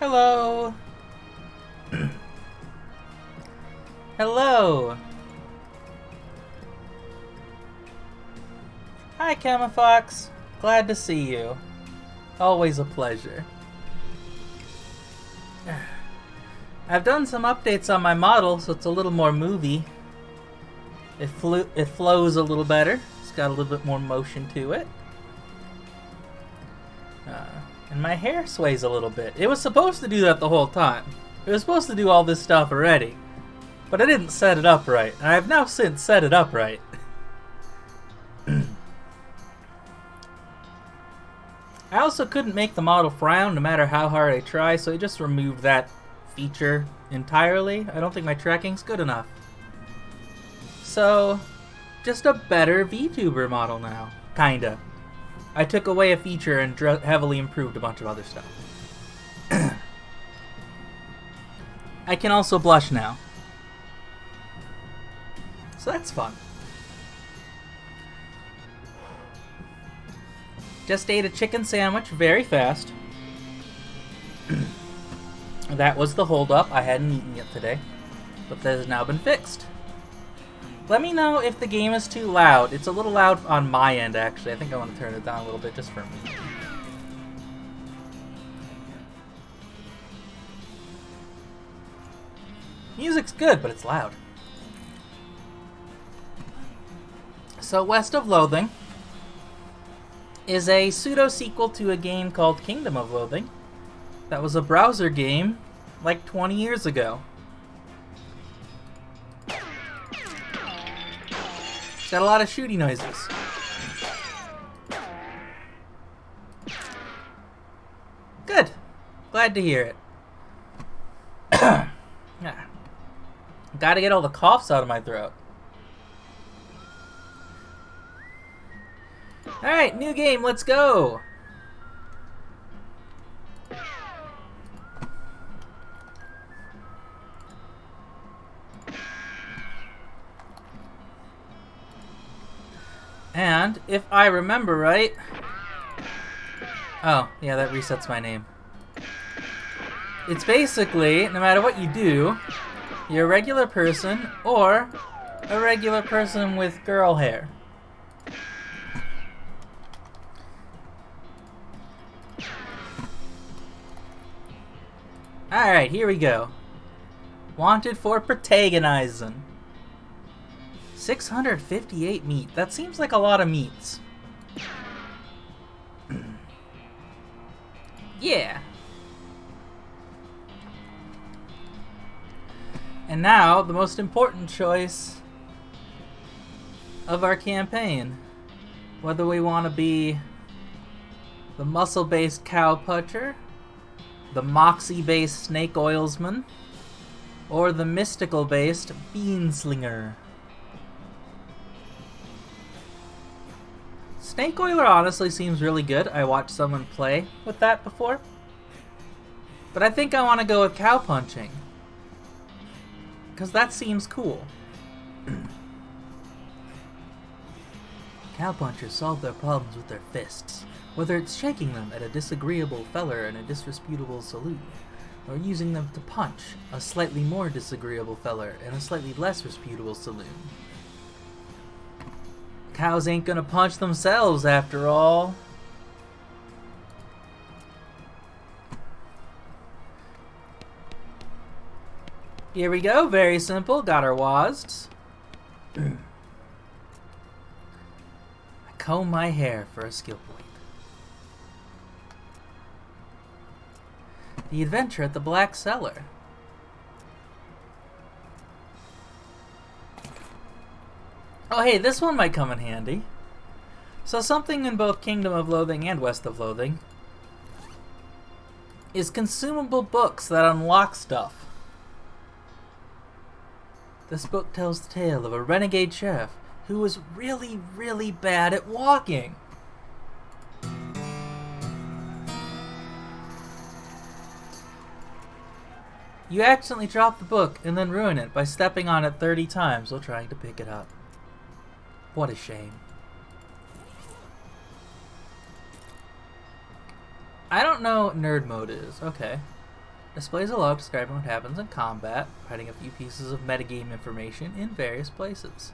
Hello. Hello. Hi, Camafox. Glad to see you. Always a pleasure. I've done some updates on my model, so it's a little more movie. It flows a little better. It's got a little bit more motion to it. And my hair sways a little bit. It was supposed to do that the whole time. It was supposed to do all this stuff already. But I didn't set it up right. And I've now since set it up right. I also couldn't make the model frown no matter how hard I try, so I just removed that feature entirely. I don't think my tracking's good enough. So, just a better VTuber model now. Kinda. I took away a feature and heavily improved a bunch of other stuff. I can also blush now. So that's fun. Just ate a chicken sandwich very fast. That was the holdup. I hadn't eaten yet today. But that has now been fixed. Let me know if the game is too loud. It's a little loud on my end, actually. I think I want to turn it down a little bit just for me. Music's good, but it's loud. So, West of Loathing is a pseudo-sequel to a game called Kingdom of Loathing. That was a browser game like 20 years ago. Got a lot of shooty noises. Good. Glad to hear it. Yeah. Gotta get all the coughs out of my throat. Alright, new game, let's go! And, if I remember right... Oh, yeah, that resets my name. It's basically, no matter what you do, you're a regular person, or a regular person with girl hair. Alright, here we go. Wanted for protagonizing. 658 meat. That seems like a lot of meats. Yeah. And now, the most important choice of our campaign. Whether we want to be the muscle-based cowpuncher, the moxie-based snake oilsman, or the mystical-based beanslinger. Snake Oiler honestly seems really good. I watched someone play with that before. But I think I want to go with cow punching. Because that seems cool. Cowpunchers solve their problems with their fists. Whether it's shaking them at a disagreeable feller in a disreputable saloon, or using them to punch a slightly more disagreeable feller in a slightly less reputable saloon. Cows ain't gonna punch themselves, after all. Here we go, very simple. Got our wasds. I comb my hair for a skill point. The adventure at the Black Cellar. Oh hey, this one might come in handy. So something in both Kingdom of Loathing and West of Loathing is consumable books that unlock stuff. This book tells the tale of a renegade sheriff who was really, really bad at walking. You accidentally drop the book and then ruin it by stepping on it 30 times while trying to pick it up. What a shame. I don't know what nerd mode is. Okay. Displays a log describing what happens in combat, providing a few pieces of metagame information in various places.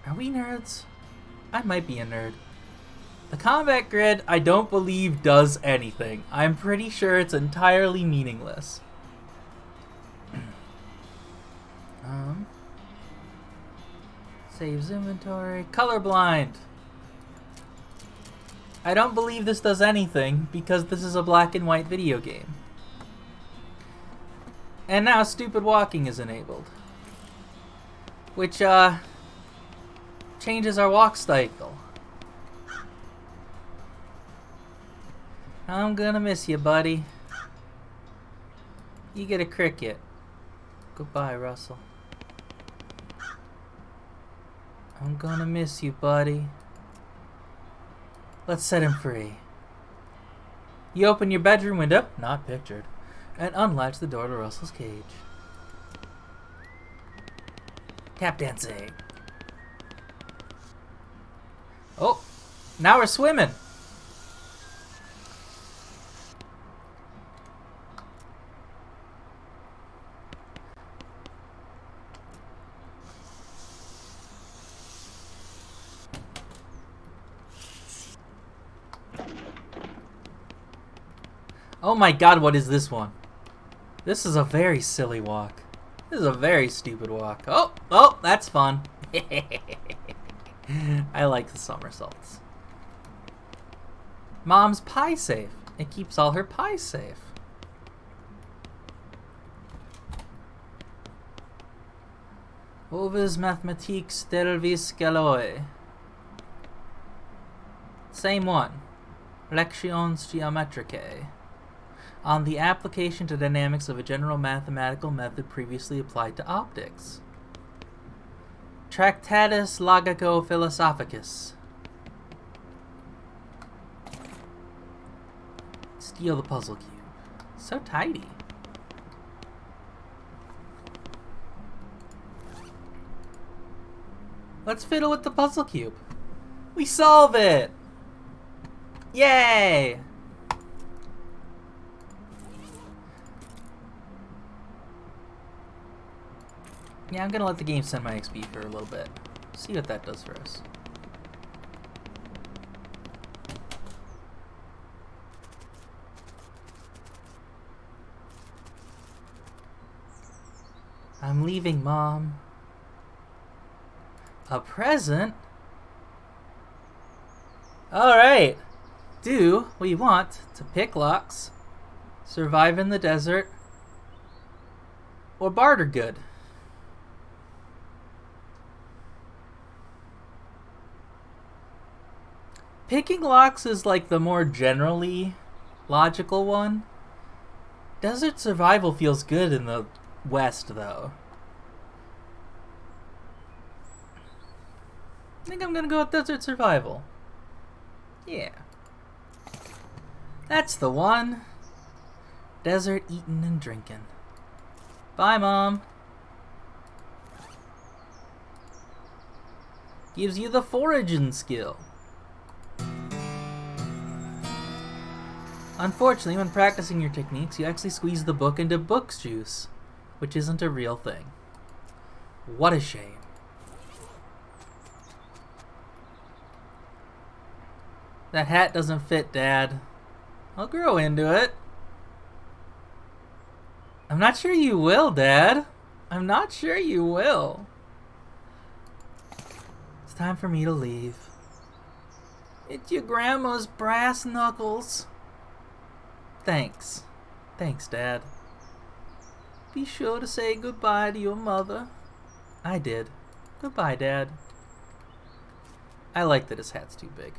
Are we nerds? I might be a nerd. The combat grid, I don't believe, does anything. I'm pretty sure it's entirely meaningless. Saves inventory. Colorblind. I don't believe this does anything because this is a black and white video game. And now stupid walking is enabled. Which, changes our walk cycle. I'm gonna miss you, buddy. You get a cricket. Goodbye, Russell. I'm gonna miss you, buddy. Let's set him free. You open your bedroom window, not pictured, and unlatch the door to Russell's cage. Tap dancing. Oh, now we're swimming. Oh my god, what is this one? This is a very silly walk. This is a very stupid walk. Oh, that's fun. I like the somersaults. Mom's pie safe. It keeps all her pies safe. Ovis mathematiques stelvis galoi. Same one. Lections geometricae. On the application to dynamics of a general mathematical method previously applied to optics. Tractatus Logico-Philosophicus. Steal the puzzle cube. So tidy. Let's fiddle with the puzzle cube. We solve it! Yay! Yeah, I'm gonna let the game send my XP for a little bit. See what that does for us. I'm leaving, Mom. A present? Alright. Do what you want to pick locks, survive in the desert, or barter good. Picking locks is like the more generally logical one. Desert survival feels good in the West, though. I think I'm gonna go with desert survival. Yeah. That's the one. Desert eating and drinking. Bye, Mom. Gives you the foraging skill. Unfortunately, when practicing your techniques, you actually squeeze the book into book's juice, which isn't a real thing. What a shame. That hat doesn't fit, Dad. I'll grow into it. I'm not sure you will, Dad. I'm not sure you will. It's time for me to leave. It's your grandma's brass knuckles. Thanks. Thanks, Dad. Be sure to say goodbye to your mother. I did. Goodbye, Dad. I like that his hat's too big.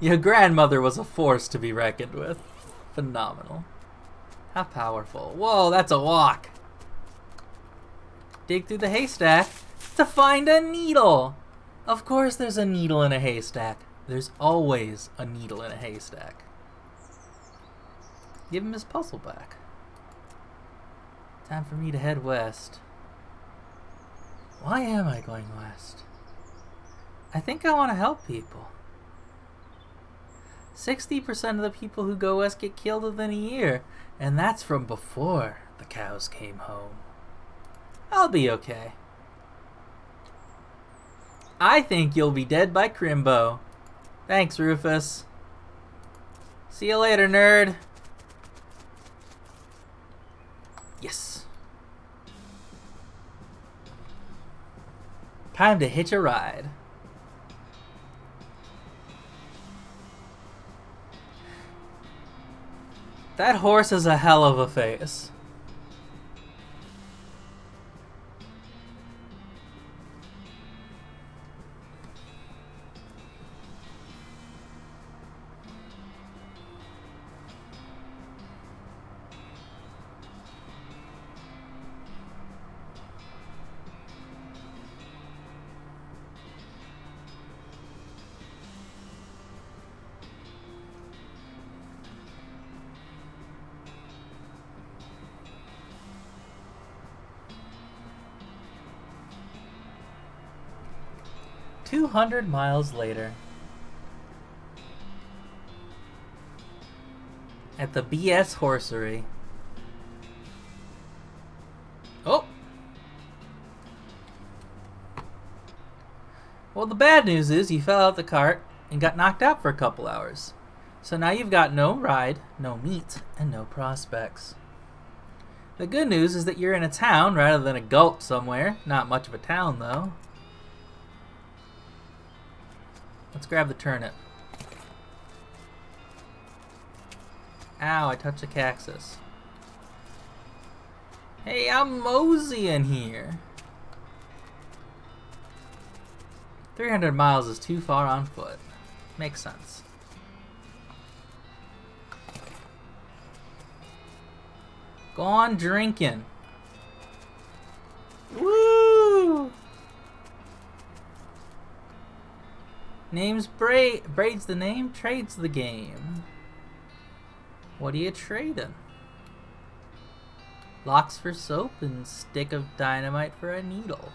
Your grandmother was a force to be reckoned with. Phenomenal. How powerful. Whoa, that's a walk. Dig through the haystack to find a needle. Of course there's a needle in a haystack. There's always a needle in a haystack. Give him his puzzle back. Time for me to head west. Why am I going west? I think I want to help people. 60% of the people who go west get killed within a year, and that's from before the cows came home. I'll be okay. I think you'll be dead by Crimbo. Thanks, Rufus. See you later, nerd. Yes. Time to hitch a ride. That horse has a hell of a face. "200 miles later, at the BS Horsery." Oh! Well, the bad news is you fell out the cart and got knocked out for a couple hours. So now you've got no ride, no meat, and no prospects. The good news is that you're in a town rather than a gulch somewhere. Not much of a town, though. Let's grab the turnip. Ow, I touched a cactus. Hey, I'm moseying here. 300 miles is too far on foot. Makes sense. Go on drinking. Woo! Name's Braid's the name, trade's the game. What are you trading? Locks for soap and stick of dynamite for a needle.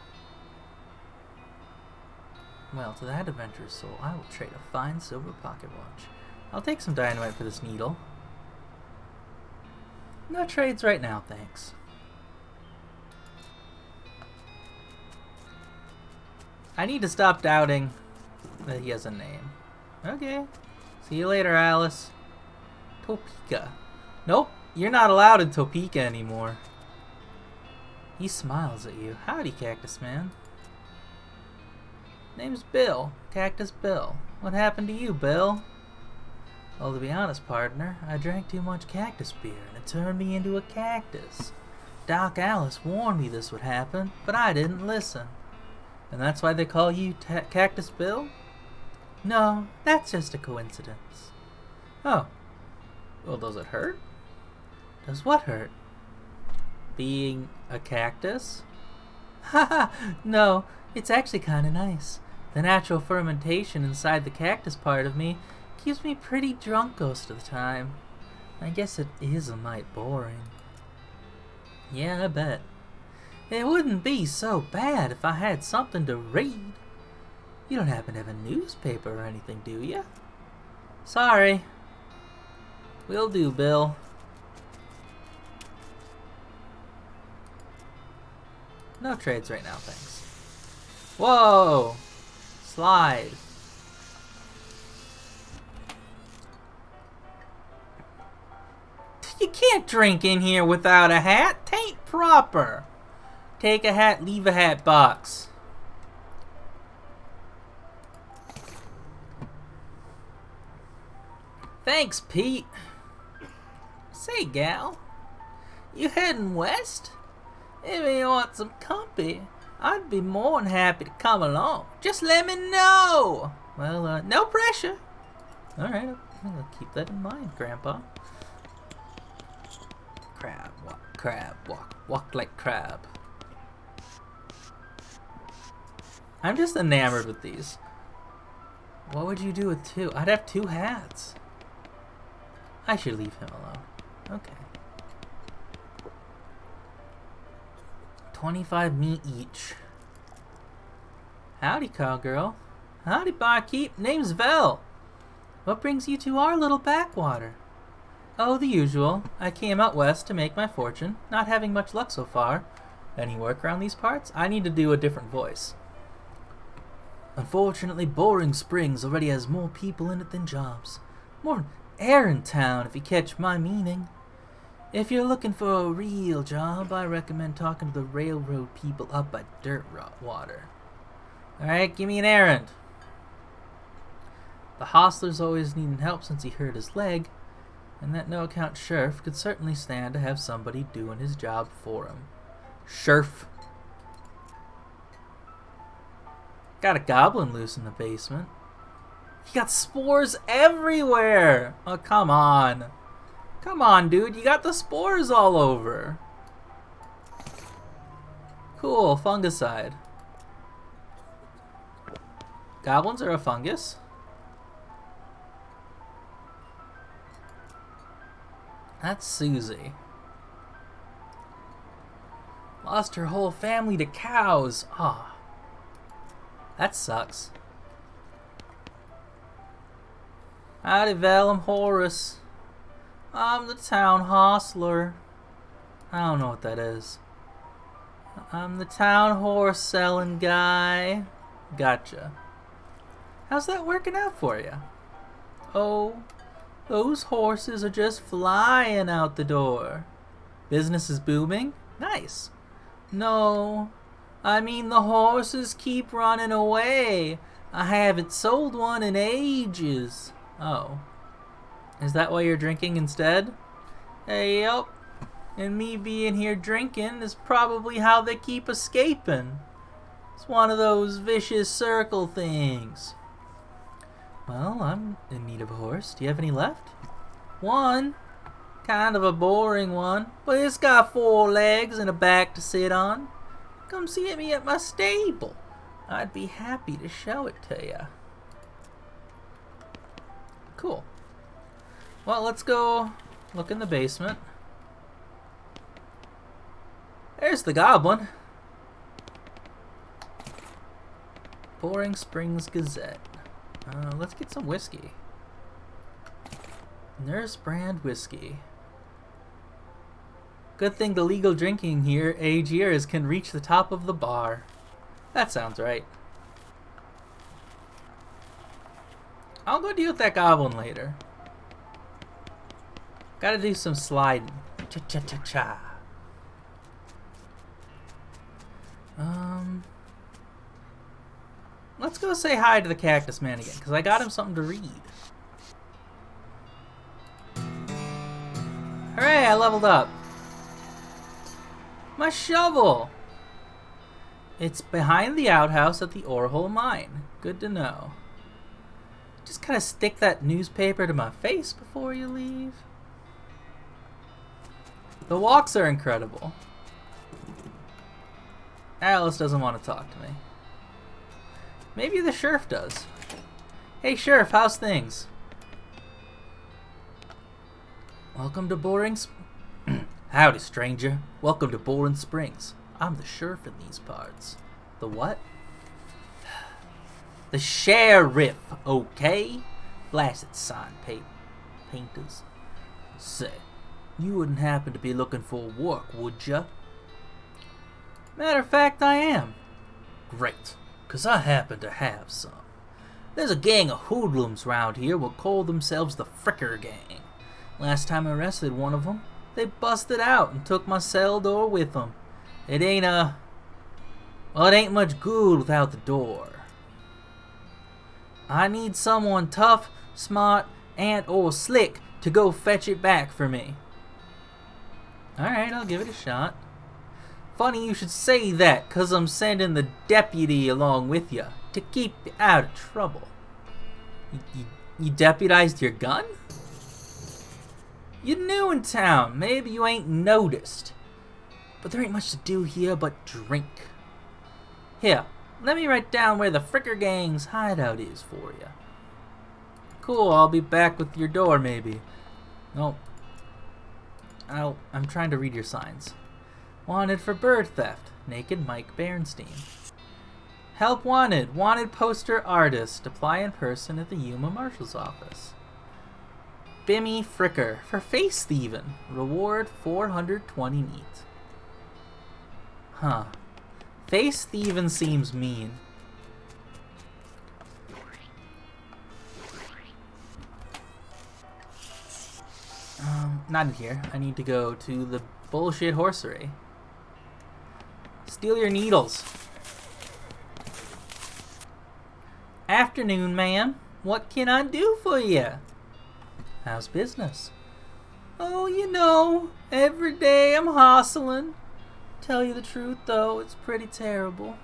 Well, to that adventurous soul, I will trade a fine silver pocket watch. I'll take some dynamite for this needle. No trades right now, thanks. I need to stop doubting that he has a name. Okay. See you later, Alice. Topeka. Nope, you're not allowed in Topeka anymore. He smiles at you. Howdy, Cactus Man. Name's Bill. Cactus Bill. What happened to you, Bill? Well, to be honest, partner, I drank too much cactus beer and it turned me into a cactus. Doc Alice warned me this would happen, but I didn't listen. And that's why they call you Cactus Bill? No, that's just a coincidence. Oh. Well, does it hurt? Does what hurt? Being a cactus? Haha, no, it's actually kinda nice. The natural fermentation inside the cactus part of me keeps me pretty drunk most of the time. I guess it is a mite boring. Yeah, I bet. It wouldn't be so bad if I had something to read. You don't happen to have a newspaper or anything, do you? Sorry. Will do, Bill. No trades right now, thanks. Whoa! Slide. You can't drink in here without a hat. Tain't proper. Take a hat, leave a hat box. Thanks, Pete. Say, gal, you heading west? If you want some company, I'd be more than happy to come along. Just let me know. Well, no pressure. Alright, I'll keep that in mind, Grandpa. Crab, walk like crab. I'm just enamored with these. What would you do with two? I'd have two hats. I should leave him alone. Okay. 25 meat each. Howdy, cowgirl. Howdy, barkeep. Name's Vel. What brings you to our little backwater? Oh, the usual. I came out west to make my fortune, not having much luck so far. Any work around these parts? I need to do a different voice. Unfortunately, Boring Springs already has more people in it than jobs. More errand town, if you catch my meaning. If you're looking for a real job, I recommend talking to the railroad people up at Dirtwater. Alright, give me an errand. The hostler's always needing help since he hurt his leg, and that no-account sheriff could certainly stand to have somebody doing his job for him. Sheriff. Got a goblin loose in the basement. He got spores everywhere! Oh, come on. Come on, dude. You got the spores all over. Cool. Fungicide. Goblins are a fungus. That's Susie. Lost her whole family to cows. Ah. Oh, that sucks. Howdy, Vel. I'm Horace. I'm the town hostler. I don't know what that is. I'm the town horse selling guy. Gotcha. How's that working out for you? Oh, those horses are just flying out the door. Business is booming? Nice. No, I mean the horses keep running away. I haven't sold one in ages. Oh. Is that why you're drinking instead? Hey, yep. And me being here drinking is probably how they keep escaping. It's one of those vicious circle things. Well, I'm in need of a horse. Do you have any left? One. Kind of a boring one, but it's got 4 legs and a back to sit on. Come see me at my stable. I'd be happy to show it to you. Cool. Well, let's go look in the basement. There's the goblin. Boring Springs Gazette. Let's get some whiskey. Nurse brand whiskey. Good thing the legal drinking age years can reach the top of the bar. That sounds right. I'll go deal with that goblin later. Gotta do some sliding. Cha-cha-cha-cha. Let's go say hi to the cactus man again, because I got him something to read. Hooray, I leveled up. My shovel! It's behind the outhouse at the Orehole Mine. Good to know. Just kind of stick that newspaper to my face before you leave. The walks are incredible. Alice doesn't want to talk to me. Maybe the sheriff does. Hey sheriff, how's things? Welcome to Boring Howdy, stranger. Welcome to Boring Springs. I'm the sheriff in these parts. The what? The sheriff, okay? Blasted sign painters. Say, you wouldn't happen to be looking for work, would ya? Matter of fact, I am. Great, 'cause I happen to have some. There's a gang of hoodlums round here what call themselves the Fricker Gang. Last time I arrested one of them, they busted out and took my cell door with them. It ain't it ain't much good without the door. I need someone tough, smart, or slick to go fetch it back for me. Alright, I'll give it a shot. Funny you should say that, 'cause I'm sending the deputy along with you to keep you out of trouble. You deputized your gun? You're new in town. Maybe you ain't noticed. But there ain't much to do here but drink. Here, let me write down where the Fricker Gang's hideout is for you. Cool, I'll be back with your door maybe. No. I'm trying to read your signs. Wanted for bird theft. Naked Mike Bernstein. Help wanted. Wanted poster artist. Apply in person at the Yuma Marshal's office. Bimmy Fricker for face thieving. Reward 420 neat. Huh. Face thieving seems mean. Not in here. I need to go to the bullshit horsery. Steal your needles. Afternoon, ma'am. What can I do for you? How's business? Oh, you know, every day I'm hustling. Tell you the truth, though, it's pretty terrible.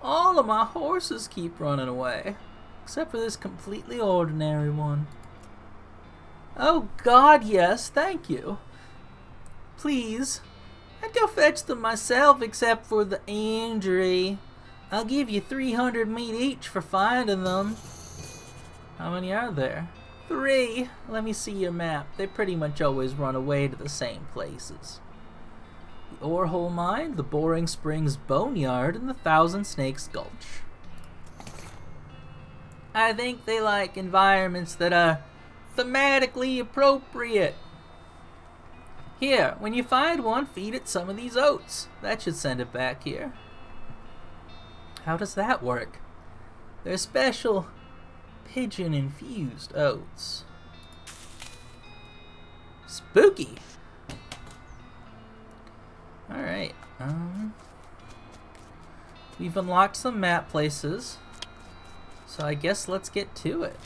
All of my horses keep running away, except for this completely ordinary one. Oh, God, yes, thank you. Please, I'd go fetch them myself except for the injury. I'll give you 300 meat each for finding them. How many are there? 3. Let me see your map. They pretty much always run away to the same places. The Orehole Mine, the Boring Springs Boneyard, and the Thousand Snakes Gulch. I think they like environments that are thematically appropriate. Here, when you find one, feed it some of these oats. That should send it back here. How does that work? They're special pigeon-infused oats. Spooky. Alright, we've unlocked some map places, so I guess let's get to it.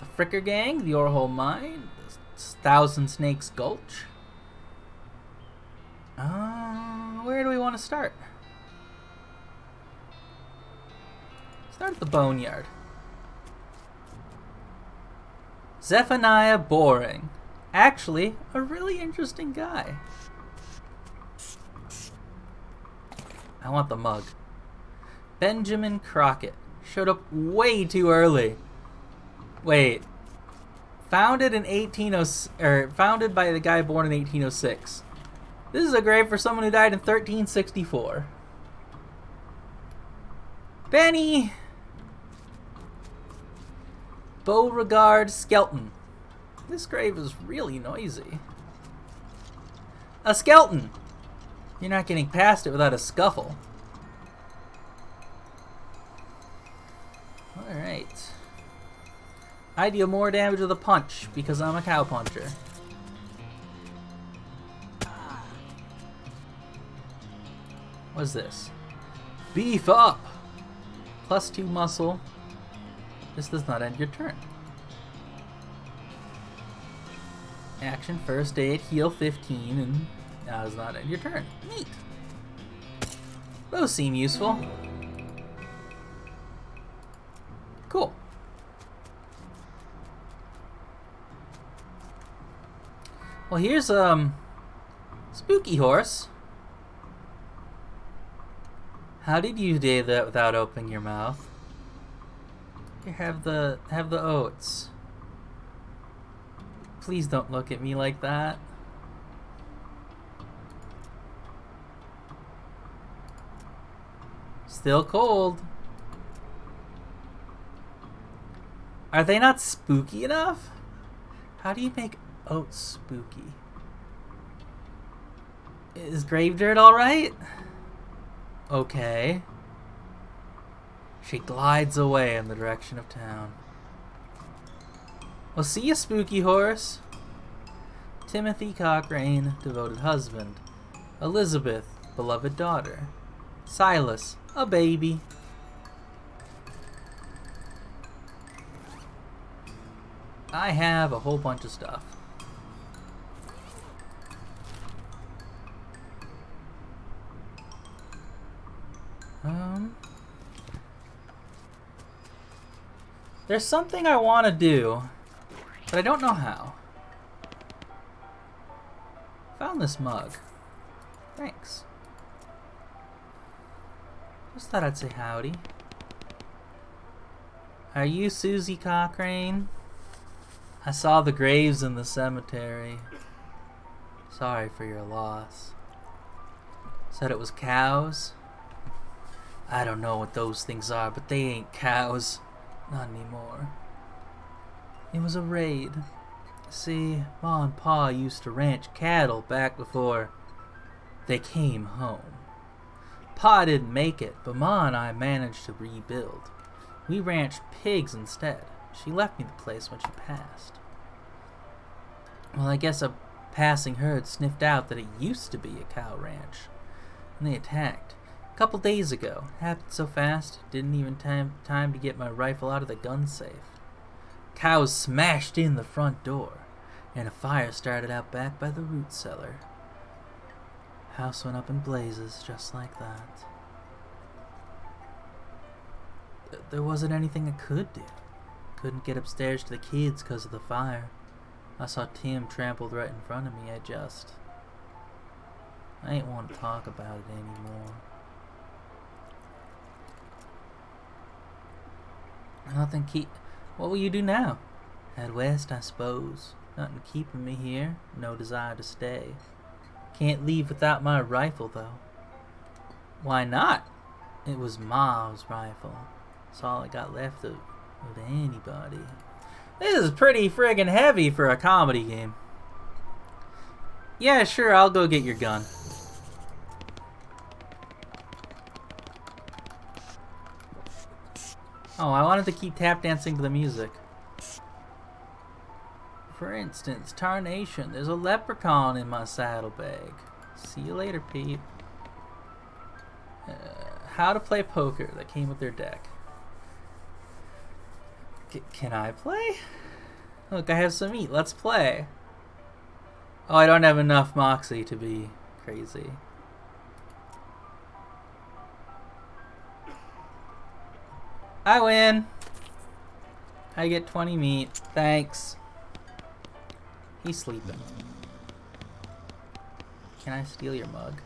The Fricker Gang, the Orehole Mine, the Thousand Snakes Gulch. Where do we want to start? Start at the Boneyard. Zephaniah Boring. Actually, a really interesting guy. I want the mug. Benjamin Crockett. Showed up way too early. Wait. Founded by the guy born in 1806. This is a grave for someone who died in 1364. Benny! Beauregard Skelton. This grave is really noisy. A skeleton! You're not getting past it without a scuffle. Alright. I deal more damage with a punch because I'm a cowpuncher. What's this? Beef up! +2 muscle. This does not end your turn. Action, first aid, heal 15, and now does not end your turn. Neat. Those seem useful. Cool. Well, here's Spooky Horse. How did you do that without opening your mouth? Here, have the oats. Please don't look at me like that. Still cold. Are they not spooky enough? How do you make oats spooky? Is grave dirt alright? Okay. She glides away in the direction of town. Well, see ya, Spooky Horse. Timothy Cochrane, devoted husband. Elizabeth, beloved daughter. Silas, a baby. I have a whole bunch of stuff. There's something I want to do, but I don't know how. Found this mug. Thanks. Just thought I'd say howdy. Are you Susie Cochrane? I saw the graves in the cemetery. Sorry for your loss. Said it was cows. I don't know what those things are, but they ain't cows. Not anymore. It was a raid. See, Ma and Pa used to ranch cattle back before they came home. Pa didn't make it, but Ma and I managed to rebuild. We ranched pigs instead. She left me the place when she passed. Well, I guess a passing herd sniffed out that it used to be a cow ranch, and they attacked. A couple days ago. Happened so fast, didn't even time to get my rifle out of the gun safe. Cows smashed in the front door, and a fire started out back by the root cellar. House went up in blazes just like that. There wasn't anything I could do. Couldn't get upstairs to the kids because of the fire. I saw Tim trampled right in front of me. I ain't want to talk about it anymore. What will you do now? Head west, I suppose. Nothing keeping me here. No desire to stay. Can't leave without my rifle, though. Why not? It was Ma's rifle. It's all I got left of anybody. This is pretty friggin' heavy for a comedy game. Yeah, sure, I'll go get your gun. Oh, I wanted to keep tap dancing to the music. For instance, Tarnation, there's a leprechaun in my saddlebag. See you later, Pete. How to play poker, that came with their deck. Can I play? Look, I have some meat. Let's play. Oh, I don't have enough moxie to be crazy. I win. I get 20 meat. Thanks. He's sleeping. Can I steal your mug?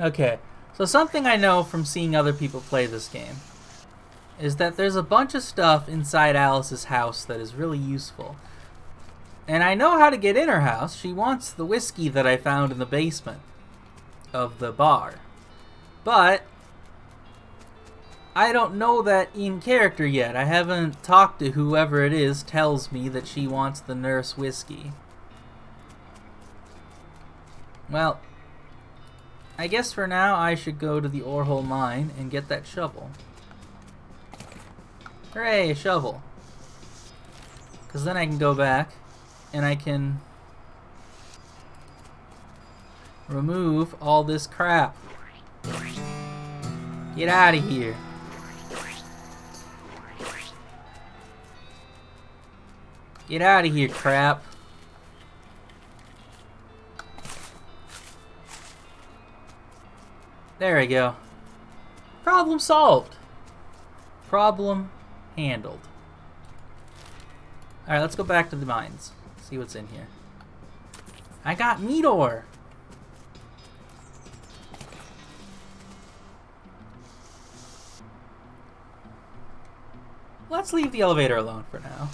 Okay, so something I know from seeing other people play this game is that there's a bunch of stuff inside Alice's house that is really useful. And I know how to get in her house. She wants the whiskey that I found in the basement of the bar. But I don't know that in character yet. I haven't talked to whoever it is tells me that she wants the nurse whiskey. Well, I guess for now I should go to the Orehole mine and get that shovel. Hooray, a shovel. Because then I can go back and I can remove all this crap. Get out of here. Get out of here, crap. There we go. Problem solved. Problem handled. Alright, let's go back to the mines. See what's in here. I got meat ore. Let's leave the elevator alone for now.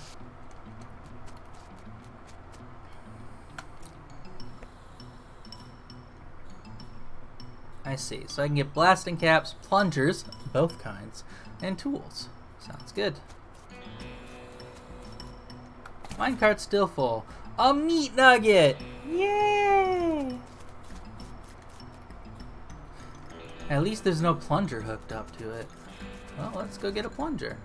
I see. So I can get blasting caps, plungers, both kinds, and tools. Sounds good. Minecart's still full. A meat nugget! Yay! At least there's no plunger hooked up to it. Well, let's go get a plunger.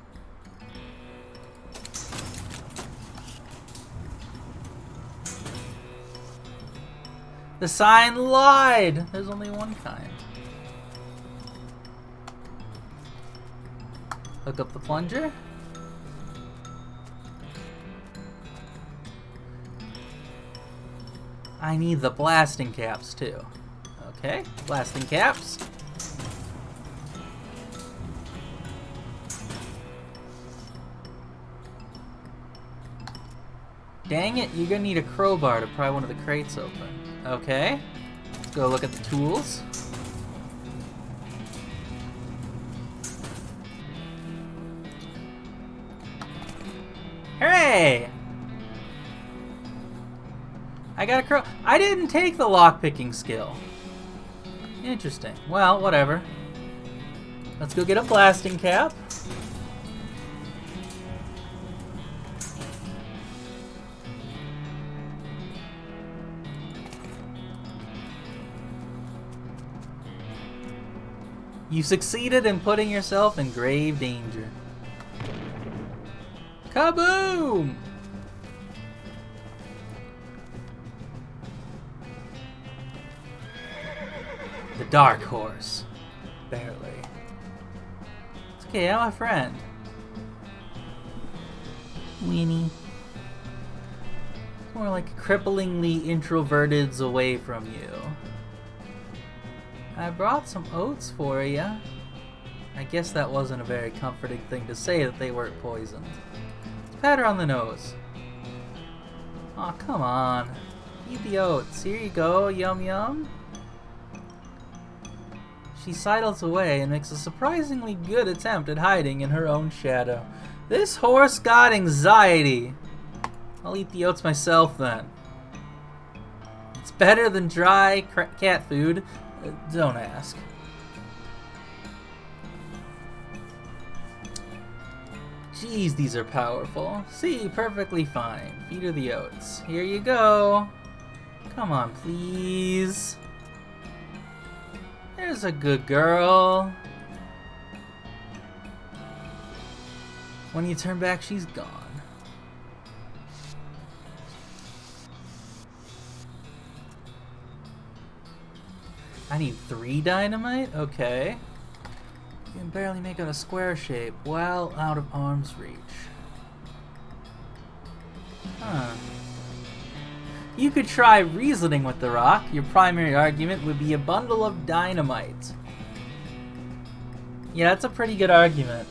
The sign lied! There's only one kind. Hook up the plunger. I need the blasting caps too. Okay, blasting caps. Dang it, you're gonna need a crowbar to pry one of the crates open. Okay, let's go look at the tools. Hooray! I got a crow. I didn't take the lockpicking skill. Interesting. Well, whatever. Let's go get a blasting cap. You succeeded in putting yourself in grave danger. Kaboom! The dark horse. Barely. It's okay, I'm a friend. Weenie. It's more like cripplingly introverted away from you. I brought some oats for you. I guess that wasn't a very comforting thing to say that they weren't poisoned. Pat her on the nose. Aw, come on. Eat the oats. Here you go, yum yum. She sidles away and makes a surprisingly good attempt at hiding in her own shadow. This horse got anxiety. I'll eat the oats myself then. It's better than dry cat food. Don't ask. Jeez, these are powerful. See, perfectly fine. Feed her the oats. Here you go. Come on, please. There's a good girl. When you turn back, she's gone. I need 3 dynamite? Okay. You can barely make out a square shape, well out of arm's reach. Huh. You could try reasoning with the rock. Your primary argument would be a bundle of dynamite. Yeah, that's a pretty good argument.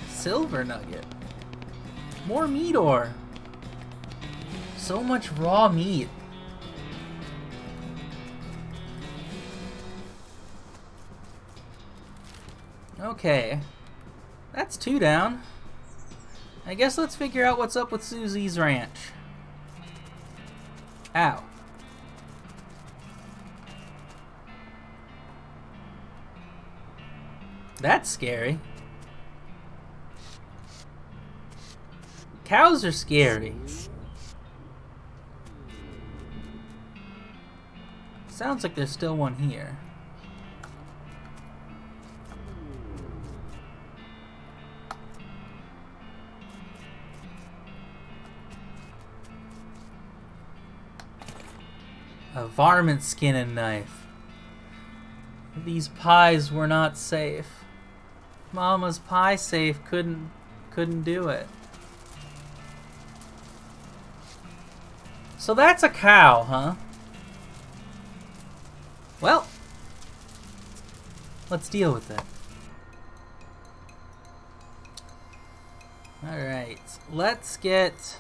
Silver nugget. More meat ore. So much raw meat. Okay. That's 2 down. I guess let's figure out what's up with Susie's ranch. Ow. That's scary. Cows are scary. Sounds like there's still one here. A varmint skin and knife. These pies were not safe. Mama's pie safe couldn't do it. So that's a cow, huh? Well, let's deal with it. Alright, let's get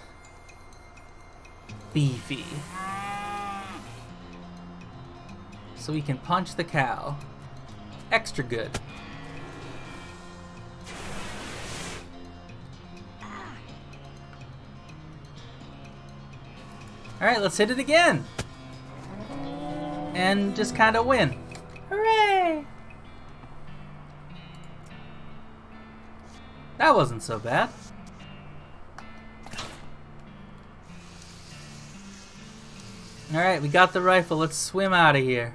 beefy. So we can punch the cow. Extra good. Alright, let's hit it again. And just kind of win. Hooray! That wasn't so bad. Alright, we got the rifle. Let's swim out of here.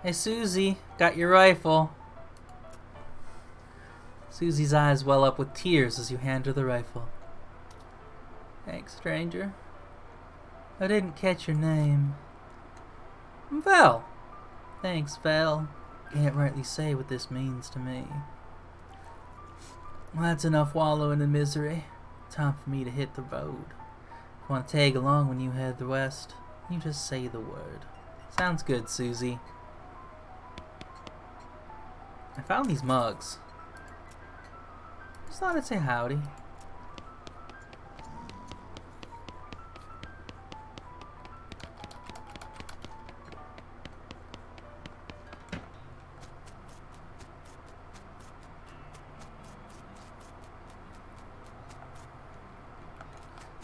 Hey Susie, got your rifle. Susie's eyes well up with tears as you hand her the rifle. Thanks, stranger. I didn't catch your name. Val. Thanks, Val. Can't rightly say what this means to me. Well, that's enough wallowing in misery. Time for me to hit the road. If you want to tag along when you head west, you just say the word. Sounds good, Susie. I found these mugs. Just thought I'd say howdy.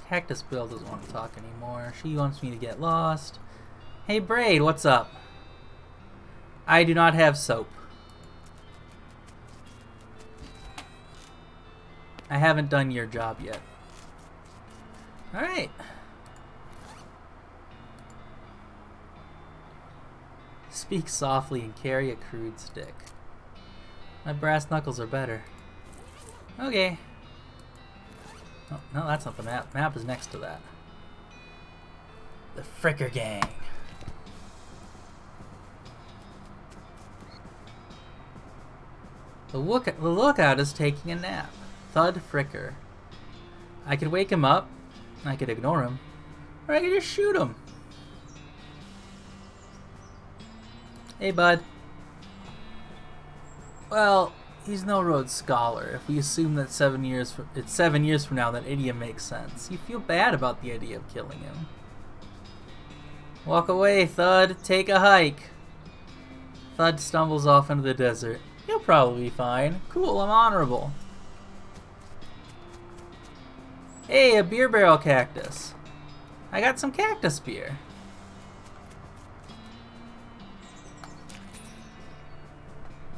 Cactus Bill doesn't want to talk anymore. She wants me to get lost. Hey Braid, what's up? I do not have soap. I haven't done your job yet. Alright. Speak softly and carry a crude stick. My brass knuckles are better. Okay. Oh, no, that's not the map. Map is next to that. The Fricker Gang. The lookout is taking a nap. Thud Fricker. I could wake him up. I could ignore him. Or I could just shoot him. Hey, bud. Well, he's no Rhodes Scholar. If we assume that 7 years from now, that idiom makes sense. You feel bad about the idea of killing him. Walk away, Thud. Take a hike. Thud stumbles off into the desert. He'll probably be fine. Cool, I'm honorable. Hey, a beer barrel cactus. I got some cactus beer.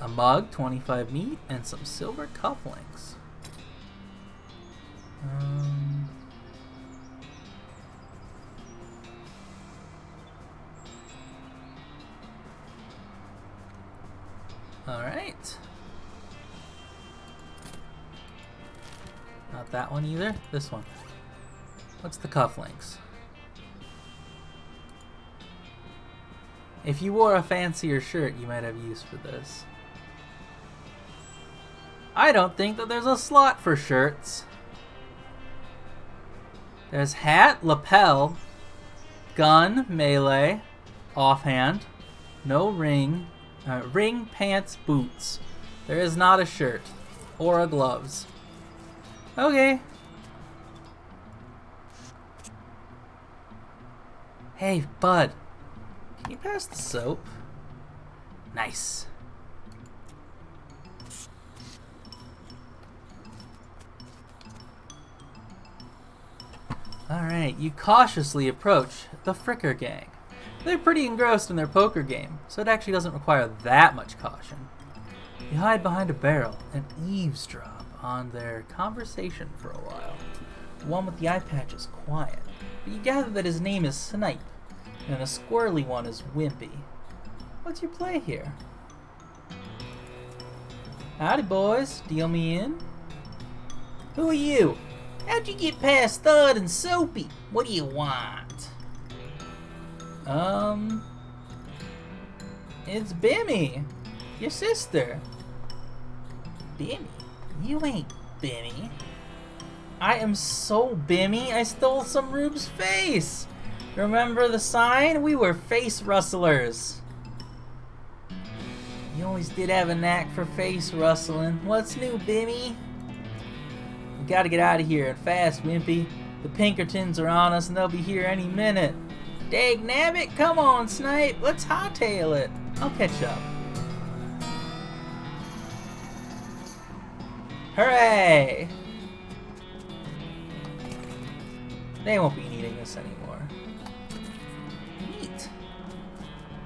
A mug, 25 meat, and some silver cufflinks. Alright. Not that one either. This one. What's the cufflinks? If you wore a fancier shirt, you might have use for this. I don't think that there's a slot for shirts. There's hat, lapel, gun, melee, offhand, no ring, ring, pants, boots. There is not a shirt or a gloves. Okay. Hey, bud. Can you pass the soap? Nice. Alright, you cautiously approach the Fricker Gang. They're pretty engrossed in their poker game, so it actually doesn't require that much caution. You hide behind a barrel and eavesdrop on their conversation for a while. The one with the eye patch is quiet, but you gather that his name is Snipe, and the squirrely one is Wimpy. What's your play here? Howdy, boys. Deal me in? Who are you? How'd you get past Thud and Soapy? What do you want? It's Bimmy, your sister. Bimmy? You ain't Bimmy. I am so Bimmy, I stole some Rube's face. Remember the sign? We were face rustlers. You always did have a knack for face rustling. What's new, Bimmy? We gotta get out of here and fast, Wimpy. The Pinkertons are on us and they'll be here any minute. Dag nabbit, come on, Snipe. Let's hightail it. I'll catch up. Hooray! They won't be needing this anymore. Neat.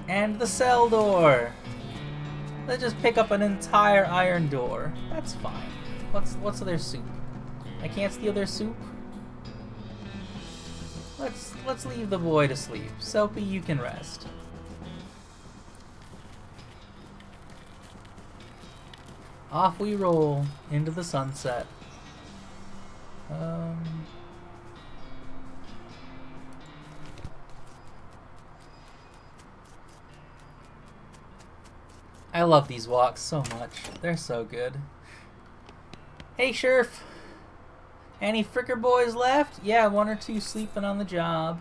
And the cell door. Let's just pick up an entire iron door. That's fine. What's their soup? I can't steal their soup? Let's leave the boy to sleep. Soapy, you can rest. Off we roll into the sunset. I love these walks so much. They're so good. Hey, Sheriff. Any Fricker boys left? Yeah, one or two sleeping on the job.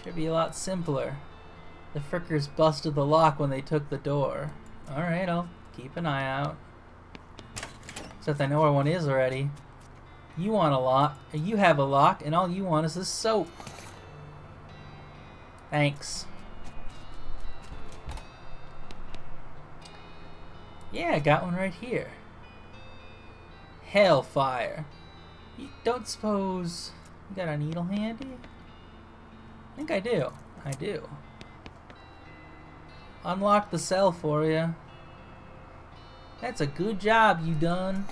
Should be a lot simpler. The Frickers busted the lock when they took the door. Alright, I'll keep an eye out. Except I know where one is already. You want a lock, you have a lock, and all you want is this soap. Thanks. Yeah, I got one right here. Hellfire. You don't suppose you got a needle handy? I think I do. I do. Unlock the cell for you. That's a good job you done.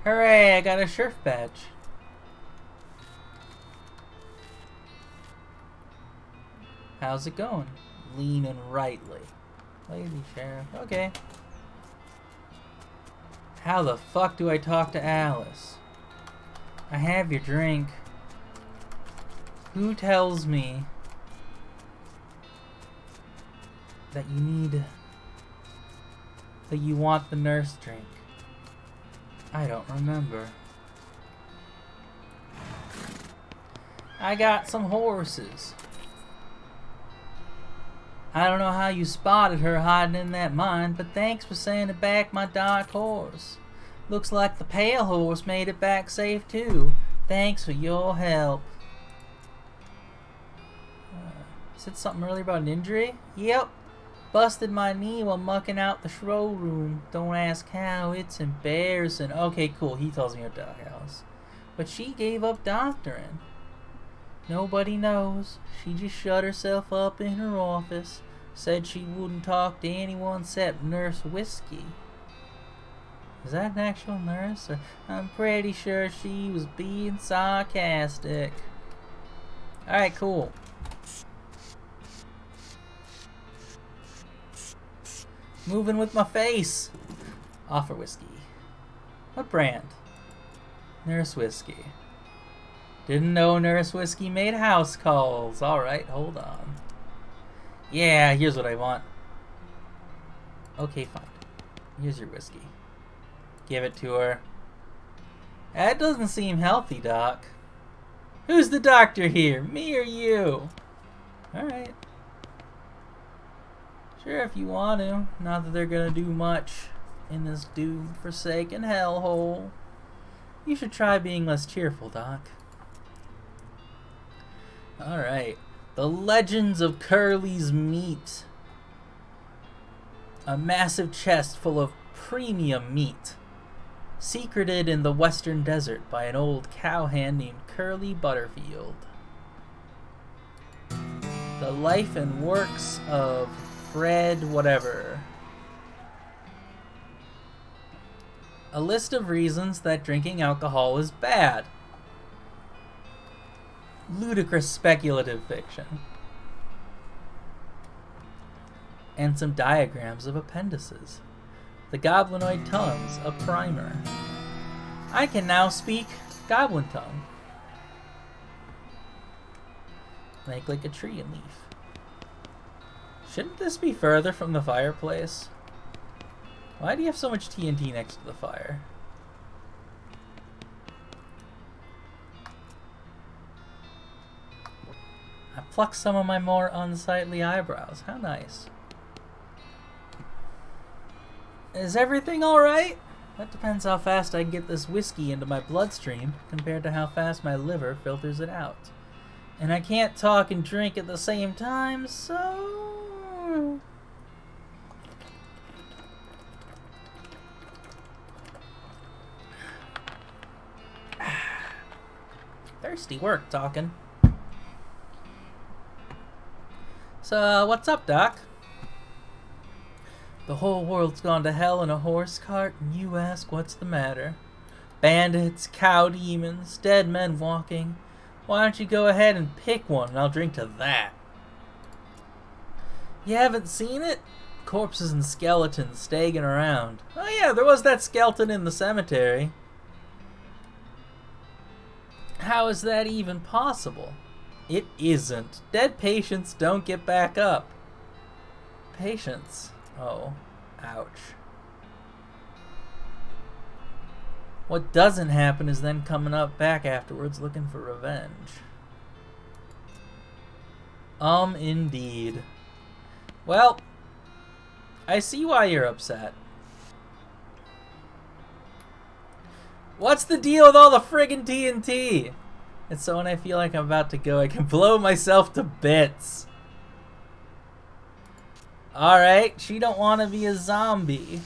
Hooray, I got a sheriff badge. How's it going? Leaning rightly. Lady sheriff. Okay. How the fuck do I talk to Alice? I have your drink. Who tells me that you want the nurse drink? I don't remember. I got some horses. I don't know how you spotted her hiding in that mine, but thanks for sending back my dark horse. Looks like the pale horse made it back safe too. Thanks for your help. Said something earlier about an injury? Yep. Busted my knee while mucking out the showroom. Don't ask how, it's embarrassing. Okay, cool. He tells me about Doc Alice. But she gave up doctoring. Nobody knows. She just shut herself up in her office. Said she wouldn't talk to anyone except Nurse Whiskey. Is that an actual nurse? Or I'm pretty sure she was being sarcastic. Alright, cool. Moving with my face. Offer whiskey. What brand? Nurse Whiskey. Didn't know Nurse Whiskey made house calls. Alright, hold on. Yeah, here's what I want. Okay, fine. Here's your whiskey. Give it to her. That doesn't seem healthy, Doc. Who's the doctor here? Me or you? Alright. Sure, if you want to. Not that they're gonna do much in this doomed, forsaken hellhole. You should try being less cheerful, Doc. Alright. The Legends of Curly's Meat. A massive chest full of premium meat. Secreted in the western desert by an old cowhand named Curly Butterfield. The life and works of Fred whatever. A list of reasons that drinking alcohol is bad. Ludicrous speculative fiction. And some diagrams of appendices. The goblinoid tongues, a primer. I can now speak goblin tongue. Make like a tree and leaf. Shouldn't this be further from the fireplace? Why do you have so much TNT next to the fire? I plucked some of my more unsightly eyebrows. How nice. Is everything alright? That depends how fast I can get this whiskey into my bloodstream compared to how fast my liver filters it out. And I can't talk and drink at the same time, so... Thirsty work talking. So, what's up, Doc? The whole world's gone to hell in a horse cart, and you ask what's the matter. Bandits, cow demons, dead men walking. Why don't you go ahead and pick one, and I'll drink to that. You haven't seen it? Corpses and skeletons staggering around. Oh yeah, there was that skeleton in the cemetery. How is that even possible? It isn't. Dead patients don't get back up. Patients? Oh, ouch. What doesn't happen is them coming up back afterwards looking for revenge. Indeed. Well, I see why you're upset. What's the deal with all the friggin' TNT? And so when I feel like I'm about to go, I can blow myself to bits. Alright, she don't want to be a zombie.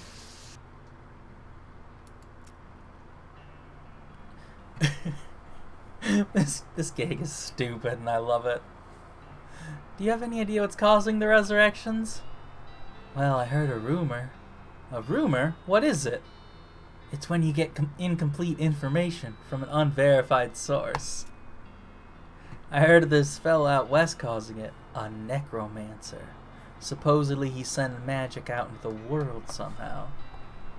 This gag is stupid and I love it. Do you have any idea what's causing the resurrections? Well, I heard a rumor. A rumor? What is it? It's when you get incomplete information from an unverified source. I heard this fella out west causing it. A necromancer. Supposedly he's sending magic out into the world somehow.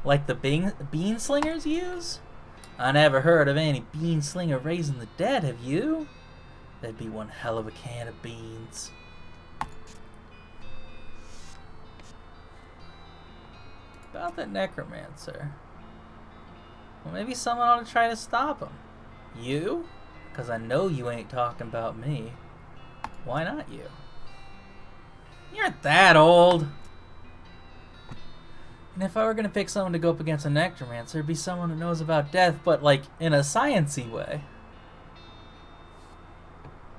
Like the bean slingers use? I never heard of any bean slinger raising the dead, have you? That'd be one hell of a can of beans. About the necromancer. Well, maybe someone ought to try to stop him. You? Because I know you ain't talking about me. Why not you? You're that old. And if I were going to pick someone to go up against a necromancer, it'd be someone who knows about death, but like in a science-y way.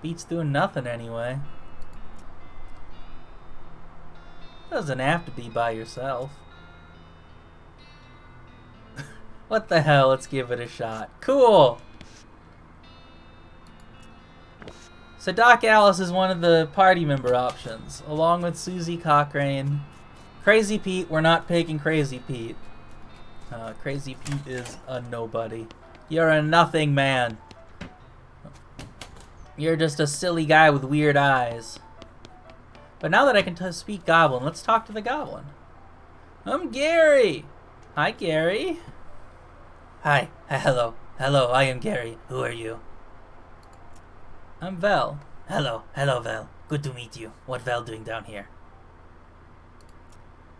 Beats doing nothing anyway. Doesn't have to be by yourself. What the hell, let's give it a shot. Cool! So Doc Alice is one of the party member options, along with Susie Cochrane. Crazy Pete, we're not picking Crazy Pete. Crazy Pete is a nobody. You're a nothing man. You're just a silly guy with weird eyes. But now that I can speak Goblin, let's talk to the Goblin. I'm Gary! Hi, Gary. Hi. Hello. Hello, I am Gary. Who are you? I'm Vel. Hello. Hello, Vel. Good to meet you. What Vel doing down here?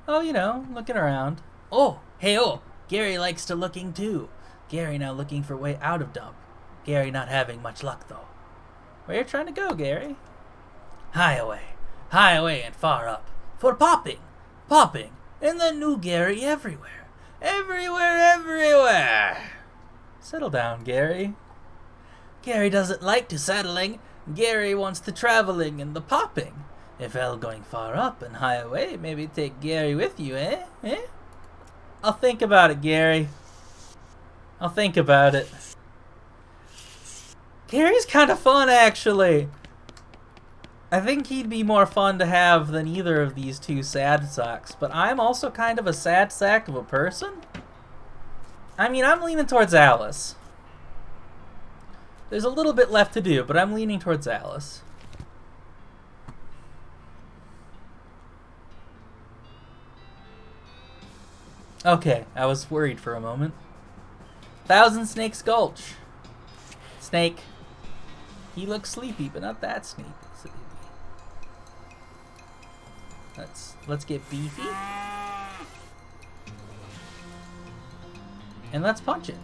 Oh, you know, looking around. Oh, hey, oh. Gary likes to looking too. Gary now looking for way out of dump. Gary not having much luck though. Where you trying to go, Gary? High away and far up. For popping. And the new Gary everywhere. Everywhere. Settle down, Gary. Gary doesn't like to settling. Gary wants to traveling and the popping. If L going far up and high away, maybe take Gary with you, eh? I'll think about it, Gary. I'll think about it. Gary's kind of fun, actually. I think he'd be more fun to have than either of these two sad sacks, but I'm also kind of a sad sack of a person. I mean, I'm leaning towards Alice. There's a little bit left to do, but I'm leaning towards Alice. Okay, I was worried for a moment. Thousand Snakes Gulch. Snake. He looks sleepy, but not that sleepy. Let's get beefy. And let's punch it.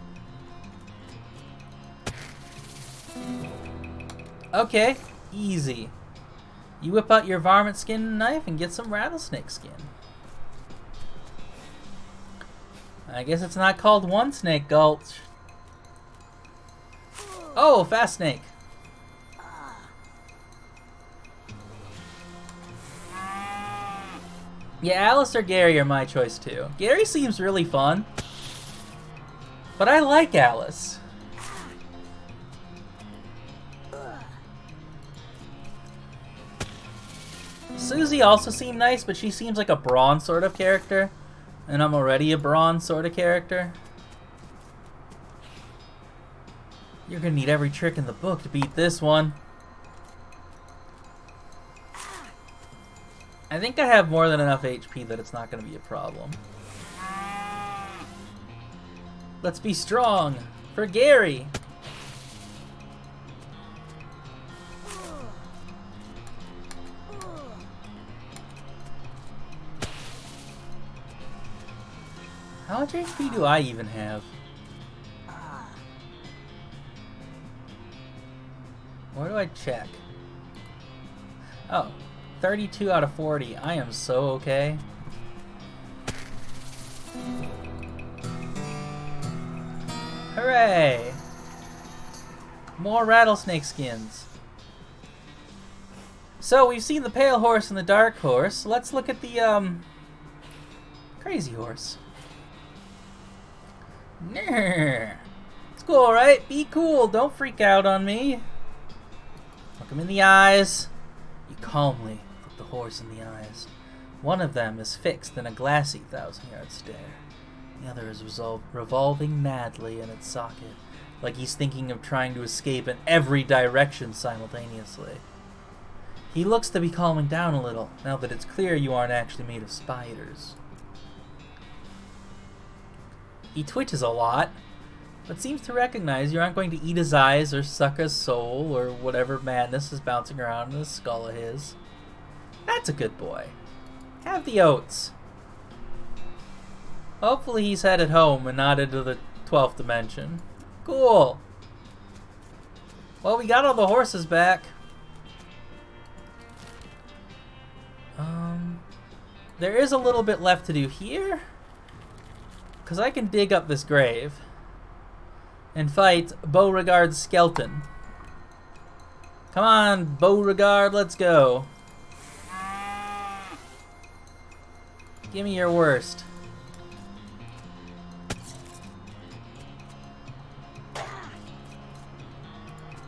Okay, easy. You whip out your varmint skin knife and get some rattlesnake skin. I guess it's not called One Snake Gulch. Oh, Fast Snake. Yeah, Alice or Gary are my choice too. Gary seems really fun. But I like Alice. Susie also seemed nice, but she seems like a Brawn sort of character. And I'm already a Brawn sort of character. You're gonna need every trick in the book to beat this one. I think I have more than enough HP that it's not gonna be a problem. Let's be strong for Gary. How much HP do I even have? Where do I check? Oh, 32 out of 40. I am so okay. Hooray! More rattlesnake skins. So we've seen the pale horse and the dark horse. Let's look at the crazy horse. It's Cool, right? Be cool. Don't freak out on me. Look him in the eyes. You calmly look the horse in the eyes. One of them is fixed in a glassy 1,000-yard stare. The other is revolving madly in its socket, like he's thinking of trying to escape in every direction simultaneously. He looks to be calming down a little, now that it's clear you aren't actually made of spiders. He twitches a lot, but seems to recognize you aren't going to eat his eyes or suck his soul or whatever madness is bouncing around in this skull of his. That's a good boy. Have the oats. Hopefully he's headed home and not into the 12th dimension. Cool. Well, we got all the horses back. There is a little bit left to do here. Because I can dig up this grave and fight Beauregard's skeleton. Come on, Beauregard, let's go. Give me your worst.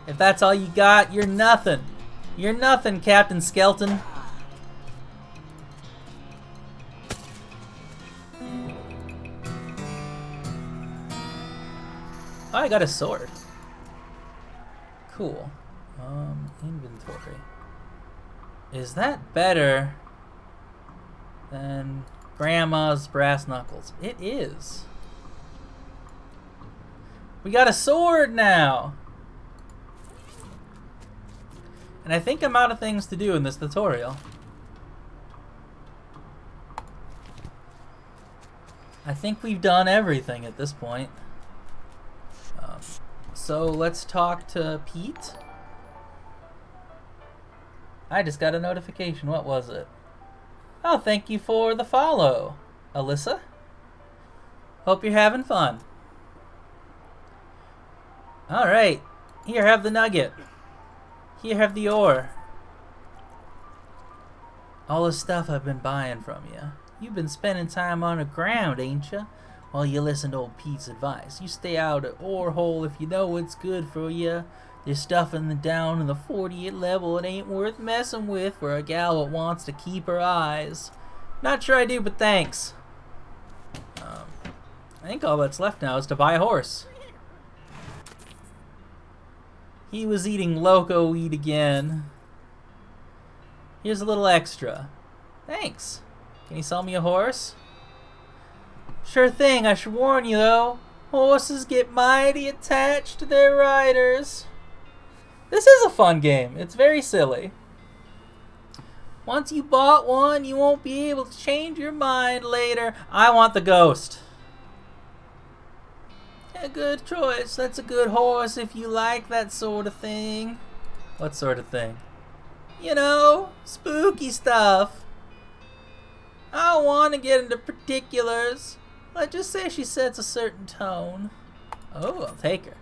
If that's all you got, you're nothing. You're nothing, Captain Skeleton. Oh, I got a sword. Cool. Inventory. Is that better than Grandma's brass knuckles? It is. We got a sword now! And I think I'm out of things to do in this tutorial. I think we've done everything at this point. So let's talk to Pete. I just got a notification. What was it? Oh, thank you for the follow, Alyssa. Hope you're having fun. Alright. Here, have the nugget. Here, have the ore. All the stuff I've been buying from you. You've been spending time on the ground, ain't you? While you listen to old Pete's advice. You stay out at ore hole if you know what's good for you. There's stuff down in the 40th level it ain't worth messing with for a gal that wants to keep her eyes. Not sure I do, but thanks. I think all that's left now is to buy a horse. He was eating loco weed again. Here's a little extra. Thanks. Can you sell me a horse? Sure thing, I should warn you though. Horses get mighty attached to their riders. This is a fun game. It's very silly. Once you bought one, you won't be able to change your mind later. I want the ghost. A good choice. That's a good horse if you like that sort of thing. What sort of thing? You know, spooky stuff. I don't want to get into particulars. Let's just say she sets a certain tone. Oh, I'll take her.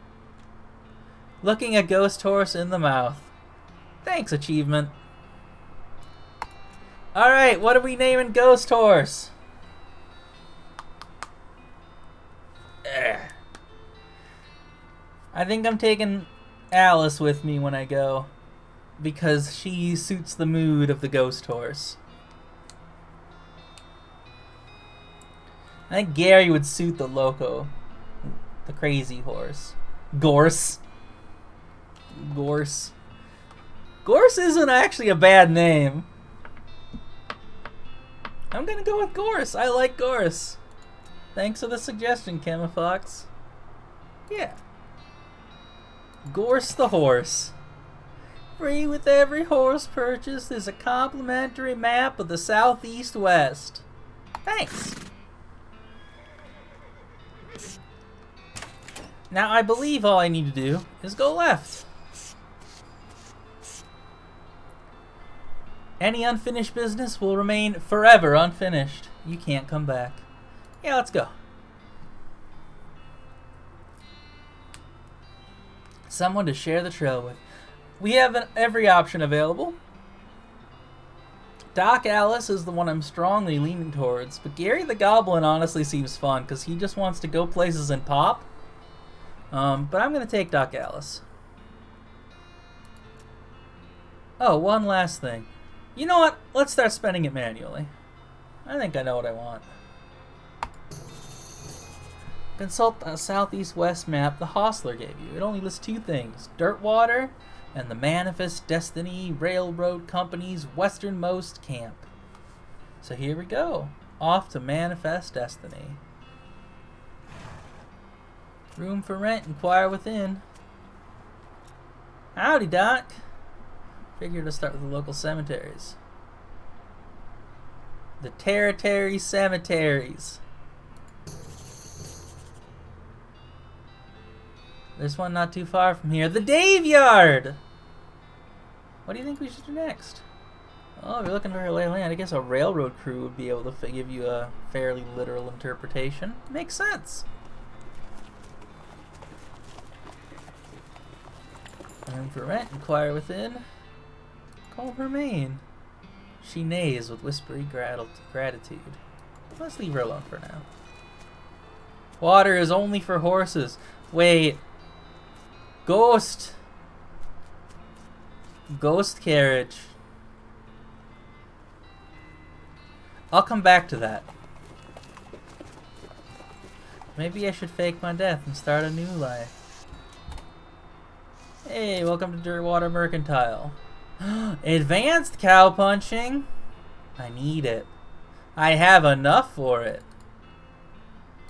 Looking a ghost horse in the mouth. Thanks, achievement. Alright, what are we naming Ghost Horse? I think I'm taking Alice with me when I go. Because she suits the mood of the Ghost Horse. I think Gary would suit the loco. The crazy horse. Gorse. Gorse. Gorse isn't actually a bad name. I'm gonna go with Gorse. I like Gorse. Thanks for the suggestion, Chemifox. Yeah. Gorse the horse. Free with every horse purchase is a complimentary map of the Southeast West. Thanks. Now I believe all I need to do is go left. Any unfinished business will remain forever unfinished. You can't come back. Yeah, let's go. Someone to share the trail with. We have every option available. Doc Alice is the one I'm strongly leaning towards, but Gary the Goblin honestly seems fun because he just wants to go places and pop. But I'm going to take Doc Alice. Oh, one last thing. You know what? Let's start spending it manually. I think I know what I want. Consult the southeast-west map the Hostler gave you. It only lists two things. Dirtwater and the Manifest Destiny Railroad Company's westernmost camp. So here we go. Off to Manifest Destiny. Room for rent, inquire within. Howdy, Doc. Figured to start with the local cemeteries. The Territory Cemeteries. There's one not too far from here. The Dave Yard! What do you think we should do next? Oh, if you're looking for a lay of land, I guess a railroad crew would be able to give you a fairly literal interpretation. Makes sense. Room for rent, inquire within. Call her maid. She neighs with whispery gratitude. Let's leave her alone for now. Water is only for horses. Wait. Ghost carriage. I'll come back to that. Maybe I should fake my death and start a new life. Hey, welcome to Dirtwater Mercantile. Advanced cow punching? I need it. I have enough for it.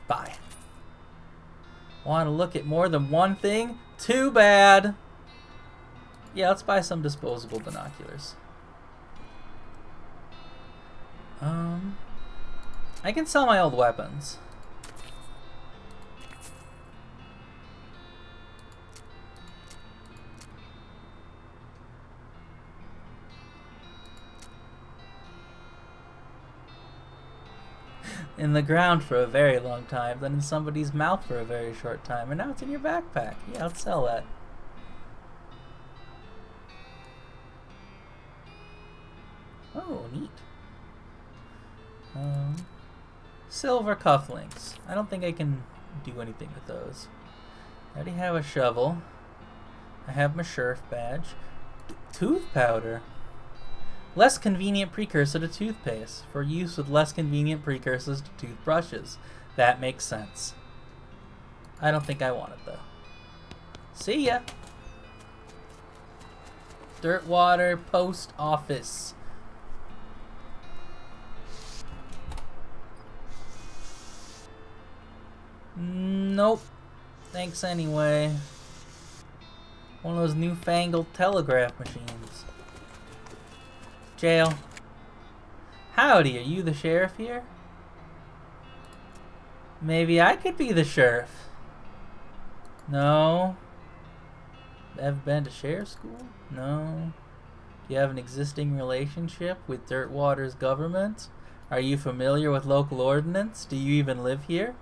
Bye. Want to look at more than one thing? Too bad. Yeah, let's buy some disposable binoculars. I can sell my old weapons. In the ground for a very long time, then in somebody's mouth for a very short time, and now it's in your backpack. Yeah, let's sell that. Oh, neat. Silver cufflinks. I don't think I can do anything with those. I already have a shovel. I have my sheriff badge. Tooth powder. Less convenient precursor to toothpaste, for use with less convenient precursors to toothbrushes. That makes sense. I don't think I want it, though. See ya! Dirtwater Post Office. Nope. Thanks anyway. One of those newfangled telegraph machines. Jail. Howdy, are you the sheriff here? Maybe I could be the sheriff. No. Ever been to sheriff school? No. Do you have an existing relationship with Dirtwater's government? Are you familiar with local ordinance? Do you even live here?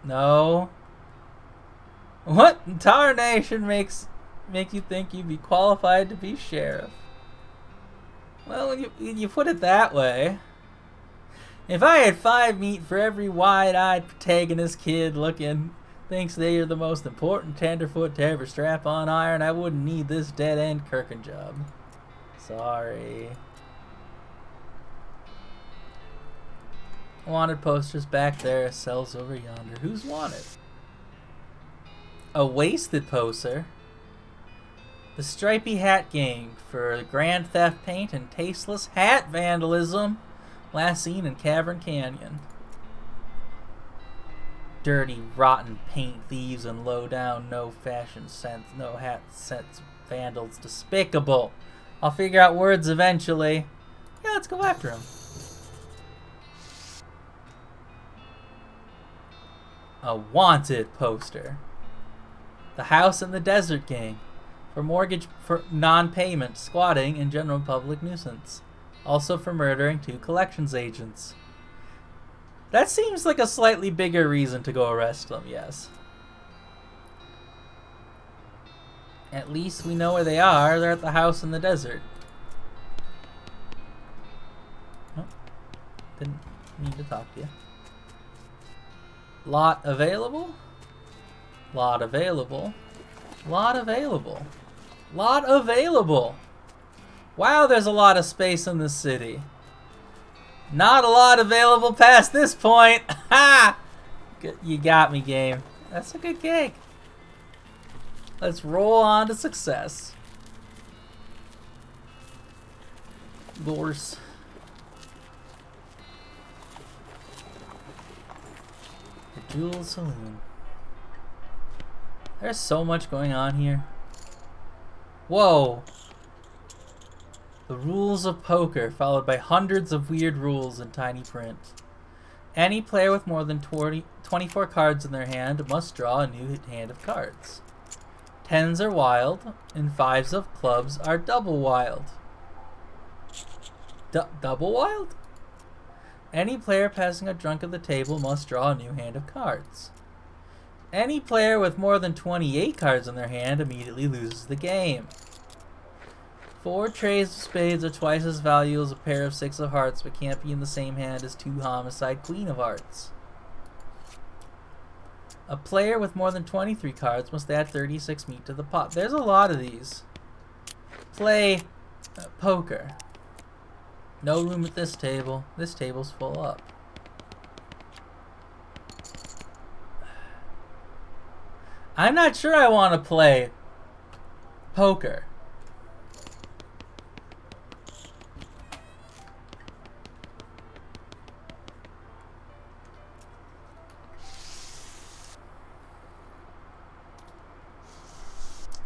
No. What in tarnation make you think you'd be qualified to be sheriff? Well, you put it that way. If I had 5 meat for every wide-eyed protagonist kid thinks they are the most important tenderfoot to ever strap on iron, I wouldn't need this dead-end Kirkin job. Sorry. Wanted posters back there, cells over yonder. Who's wanted? A wasted poser. The Stripy Hat Gang for grand theft paint and tasteless hat vandalism. Last seen in Cavern Canyon. Dirty, rotten paint thieves and low-down, no fashion sense, no hat sense vandals. Despicable. I'll figure out words eventually. Yeah, let's go after him. A wanted poster. The House in the Desert Gang. For mortgage for non-payment, squatting, and general public nuisance. Also for murdering 2 collections agents. That seems like a slightly bigger reason to go arrest them, yes. At least we know where they are. They're at the house in the desert. Oh, didn't mean to talk to you. Lot available? Lot available. Lot available. Lot available. Wow, there's a lot of space in this city. Not a lot available past this point. Ha! You got me, game. That's a good gig. Let's roll on to success. Gorse. The Jewel Saloon. There's so much going on here. Whoa. The rules of poker, followed by hundreds of weird rules in tiny print. Any player with more than 24 cards in their hand must draw a new hand of cards. Tens are wild, and fives of clubs are double wild. Double wild? Any player passing a drunk at the table must draw a new hand of cards. Any player with more than 28 cards in their hand immediately loses the game. 4 trays of spades are twice as valuable as a pair of 6 of hearts, but can't be in the same hand as 2 homicide queen of hearts. A player with more than 23 cards must add 36 meat to the pot. There's a lot of these. Play poker. No room at this table. This table's full up. I'm not sure I want to play poker.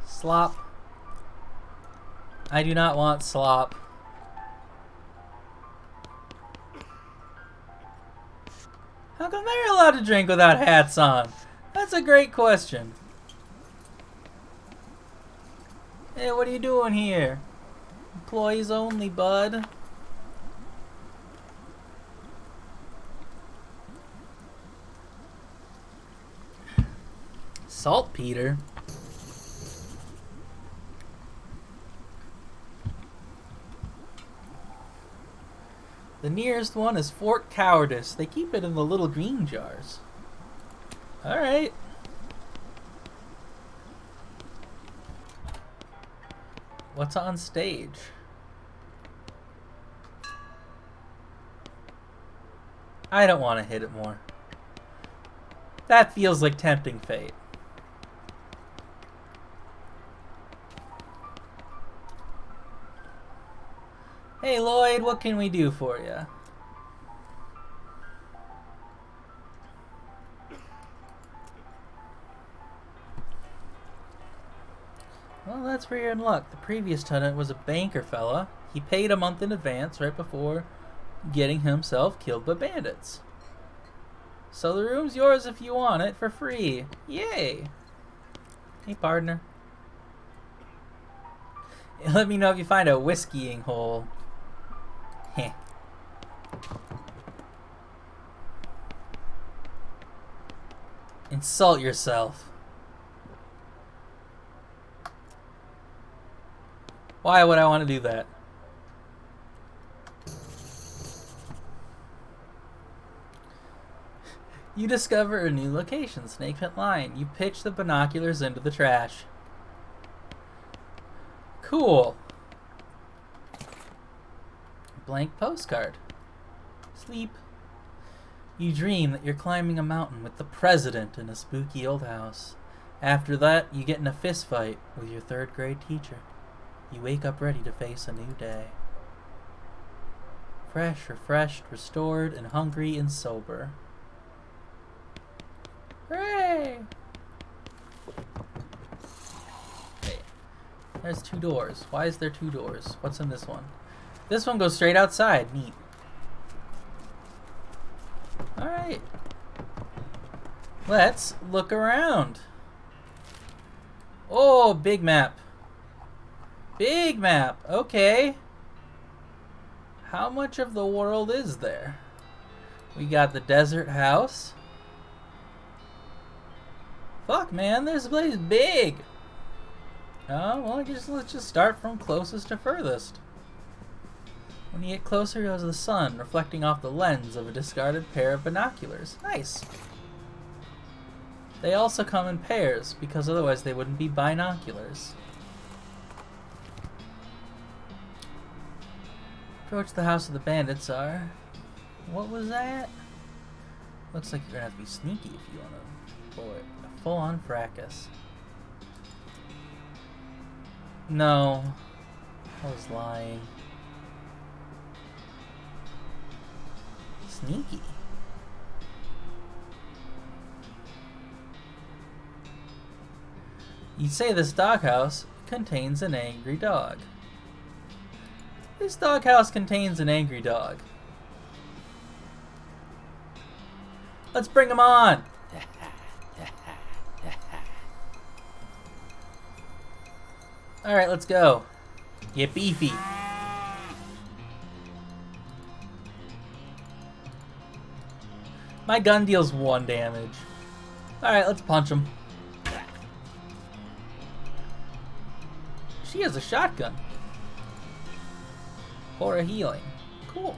Slop. I do not want slop. How come they're allowed to drink without hats on? That's a great question. Hey, what are you doing here? Employees only, bud. Saltpeter. The nearest one is Fort Cowardice. They keep it in the little green jars. Alright. What's on stage? I don't want to hit it more. That feels like tempting fate. Hey Lloyd, what can we do for you? Well, that's where you're in luck. The previous tenant was a banker fella. He paid a month in advance right before getting himself killed by bandits. So the room's yours if you want it for free. Yay! Hey, partner. Let me know if you find a whiskeying hole. Heh. Insult yourself. Why would I want to do that? You discover a new location, Snake Pit Line. You pitch the binoculars into the trash. Cool. Blank postcard. Sleep. You dream that you're climbing a mountain with the president in a spooky old house. After that, you get in a fist fight with your 3rd grade teacher. You wake up ready to face a new day. Fresh, refreshed, restored, and hungry and sober. Hooray! Hey, there's 2 doors. Why is there 2 doors? What's in this one? This one goes straight outside. Neat. Alright. Let's look around. Oh, big map. Big map. Okay. How much of the world is there? We got the desert house. Fuck, man, this place is big. Oh, well, let's just start from closest to furthest. When you get closer, goes the sun, reflecting off the lens of a discarded pair of binoculars. Nice. They also come in pairs, because otherwise they wouldn't be binoculars. Approach the house of the bandits are... What was that? Looks like you're gonna have to be sneaky if you wanna pull it. A full-on fracas. No. I was lying. Sneaky. You say this doghouse contains an angry dog. This doghouse contains an angry dog. Let's bring him on! Alright, let's go. Get beefy. My gun deals 1 damage. Alright, let's punch him. She has a shotgun. Or a healing. Cool.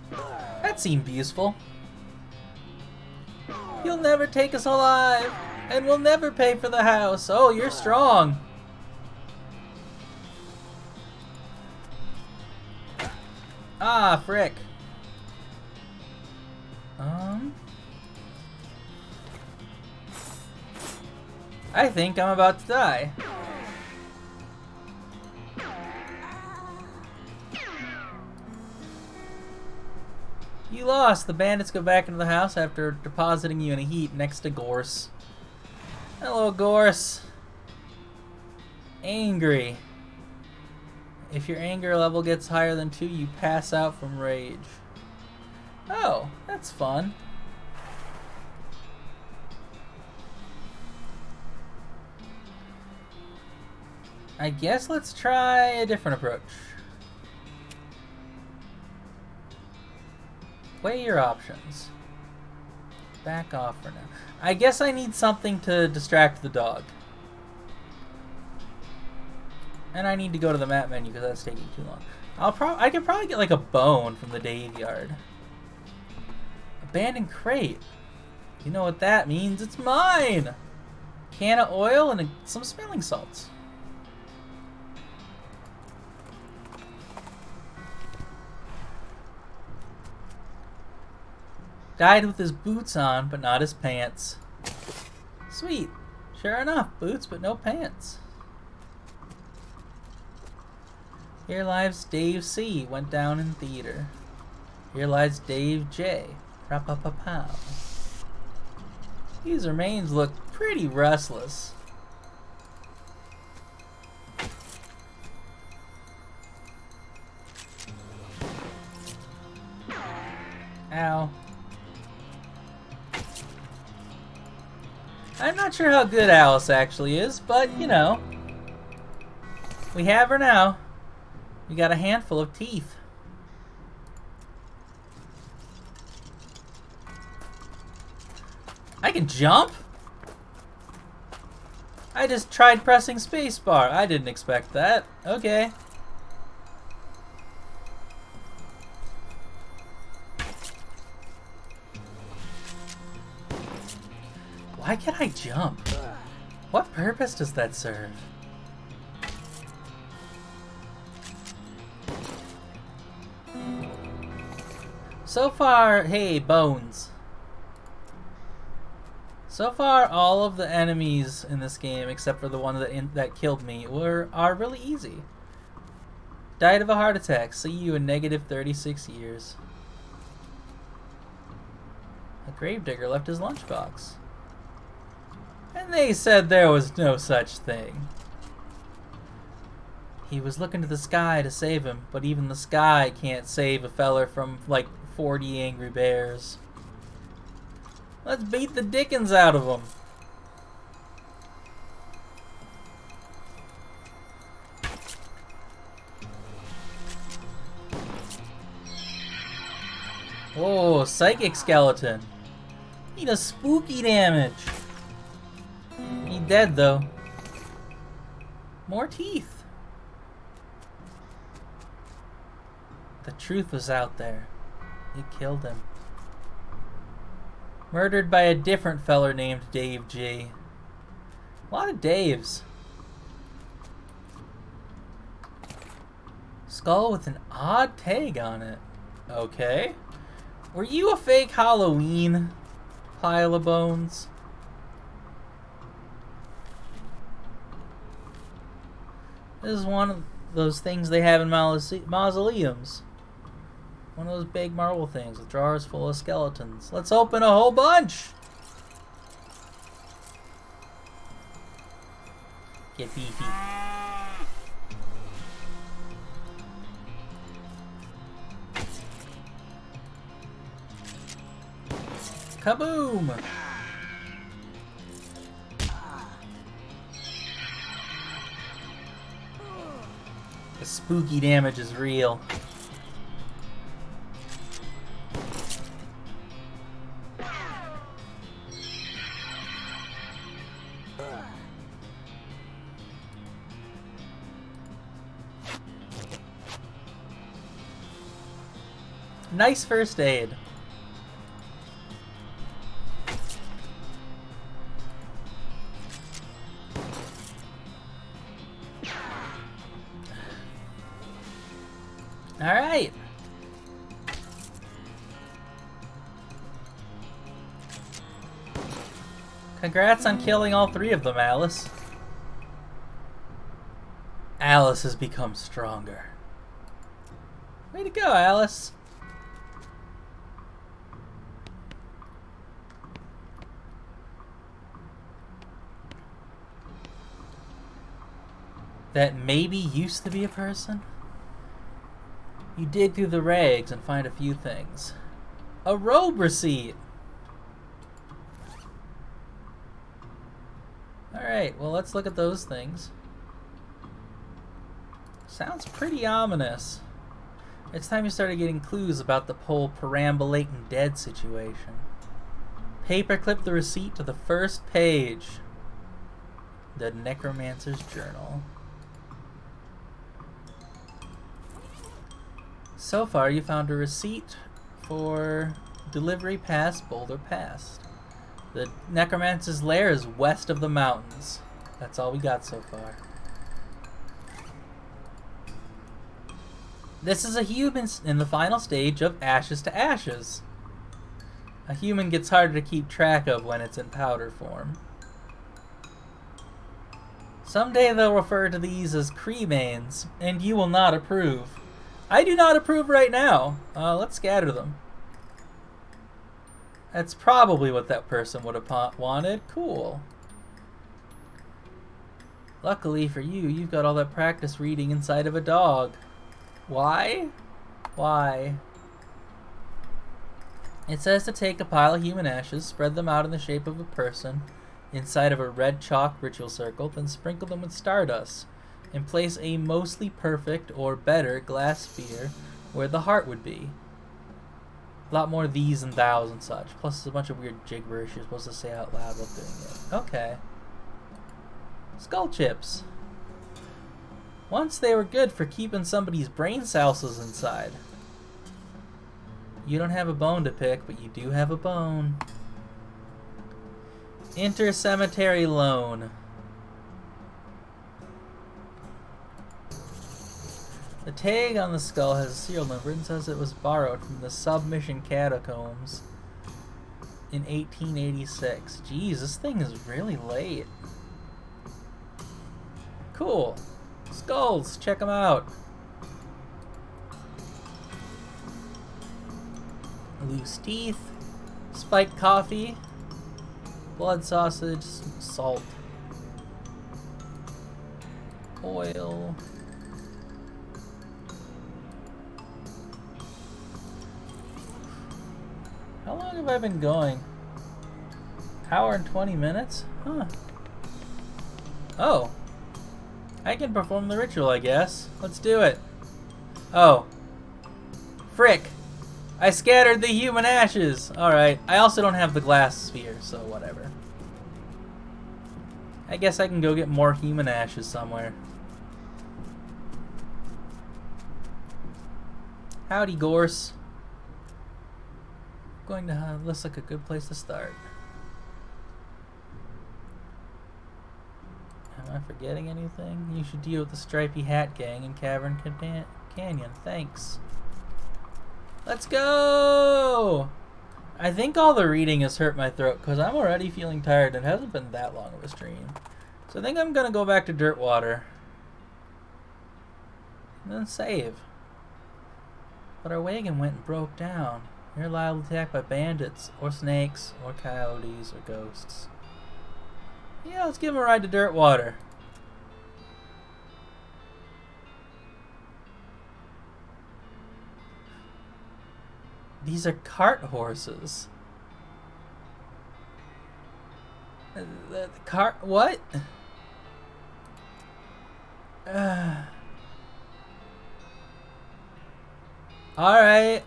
That seemed useful. You'll never take us alive, and we'll never pay for the house. Oh, you're strong. Ah, frick. I think I'm about to die. You lost. The bandits go back into the house after depositing you in a heap next to Gorse. Hello, Gorse. Angry. If your anger level gets higher than 2, you pass out from rage. Oh, that's fun. I guess let's try a different approach. Weigh your options. Back off for now. I guess I need something to distract the dog. And I need to go to the map menu because that's taking too long. I could probably get like a bone from the Dave Yard. Abandoned crate. You know what that means? It's mine! Can of oil and some smelling salts. Died with his boots on, but not his pants. Sweet. Sure enough, boots but no pants. Here lies Dave C. Went down in theater. Here lies Dave J. Rap-a-pa-pow. These remains look pretty restless. Ow. I'm not sure how good Alice actually is, but, you know. We have her now. We got a handful of teeth. I can jump? I just tried pressing spacebar. I didn't expect that. Okay. Why can't I jump? What purpose does that serve? So far, hey, bones. So far, all of the enemies in this game, except for the one that killed me, are really easy. Died of a heart attack. See you in negative 36 years. A gravedigger left his lunchbox. And they said there was no such thing. He was looking to the sky to save him, but even the sky can't save a feller from, like, 40 angry bears. Let's beat the dickens out of them. Oh, psychic skeleton. Need a spooky damage. He dead though. More teeth. The truth was out there. It killed him. Murdered by a different feller named Dave G. A lot of Daves. Skull with an odd tag on it. Okay. Were you a fake Halloween pile of bones? This is one of those things they have in mausoleums. One of those big marble things with drawers full of skeletons. Let's open a whole bunch! Get beefy. Kaboom! The spooky damage is real. Nice first aid. All right. Congrats on killing all three of them, Alice. Alice has become stronger. Way to go, Alice. That maybe used to be a person? You dig through the rags and find a few things. A robe receipt! Alright, well let's look at those things. Sounds pretty ominous. It's time you started getting clues about the whole perambulating dead situation. Paperclip the receipt to the first page. The Necromancer's Journal. So far, you found a receipt for delivery past Boulder Pass. The Necromancer's lair is west of the mountains. That's all we got so far. This is a human in the final stage of Ashes to Ashes. A human gets harder to keep track of when it's in powder form. Someday they'll refer to these as cremains, and you will not approve. I do not approve right now. Let's scatter them. That's probably what that person would have wanted. Cool. Luckily for you, you've got all that practice reading inside of a dog. Why? Why? It says to take a pile of human ashes, spread them out in the shape of a person inside of a red chalk ritual circle, then sprinkle them with stardust, and place a mostly perfect or better glass sphere where the heart would be. A lot more these and thous and such. Plus there's a bunch of weird gibberish you're supposed to say out loud while doing it. Okay. Skull chips. Once they were good for keeping somebody's brain cells inside. You don't have a bone to pick, but you do have a bone. Inter-cemetery loan. The tag on the skull has a serial number and says it was borrowed from the Submission Catacombs in 1886. Jeez, this thing is really late. Cool. Skulls, check them out. Loose teeth, spiked coffee, blood sausage, salt, oil. How long have I been going? Hour and 20 minutes? Huh. Oh. I can perform the ritual, I guess. Let's do it. Oh. Frick. I scattered the human ashes. Alright. I also don't have the glass sphere, so whatever. I guess I can go get more human ashes somewhere. Howdy, Gorse. going to looks like a good place to start. Am I forgetting anything? You should deal with the Stripy Hat Gang in Cavern Canyon. Thanks. Let's go! I think all the reading has hurt my throat because I'm already feeling tired and it hasn't been that long of a stream. So I think I'm going to go back to Dirtwater. And then save. But our wagon went and broke down. You're liable to be attacked by bandits, or snakes, or coyotes, or ghosts. Yeah, let's give him a ride to Dirtwater. These are cart horses. The cart... What? Alright.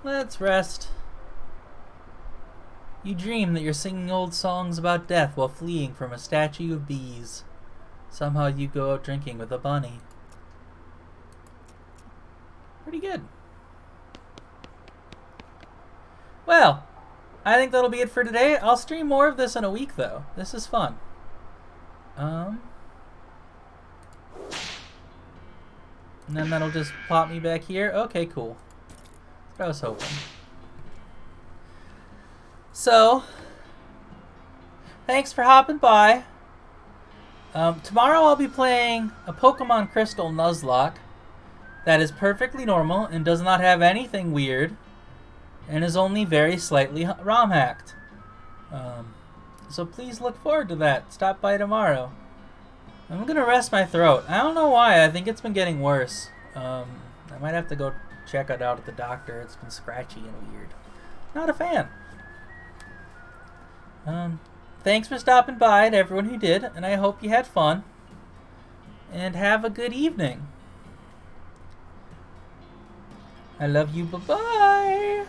Let's rest. You dream that you're singing old songs about death while fleeing from a statue of bees. Somehow you go out drinking with a bunny. Pretty good. Well, I think that'll be it for today. I'll stream more of this in a week, though. This is fun. And then that'll just pop me back here. Okay, cool. That's what I was hoping. So, thanks for hopping by. Tomorrow I'll be playing a Pokemon Crystal Nuzlocke that is perfectly normal and does not have anything weird and is only very slightly ROM hacked. So please look forward to that. Stop by tomorrow. I'm gonna rest my throat. I don't know why. I think it's been getting worse. I might have to go check it out at the doctor. It's been scratchy and weird. Not a fan. Thanks for stopping by to everyone who did, and I hope you had fun. And have a good evening. I love you. Bye-bye.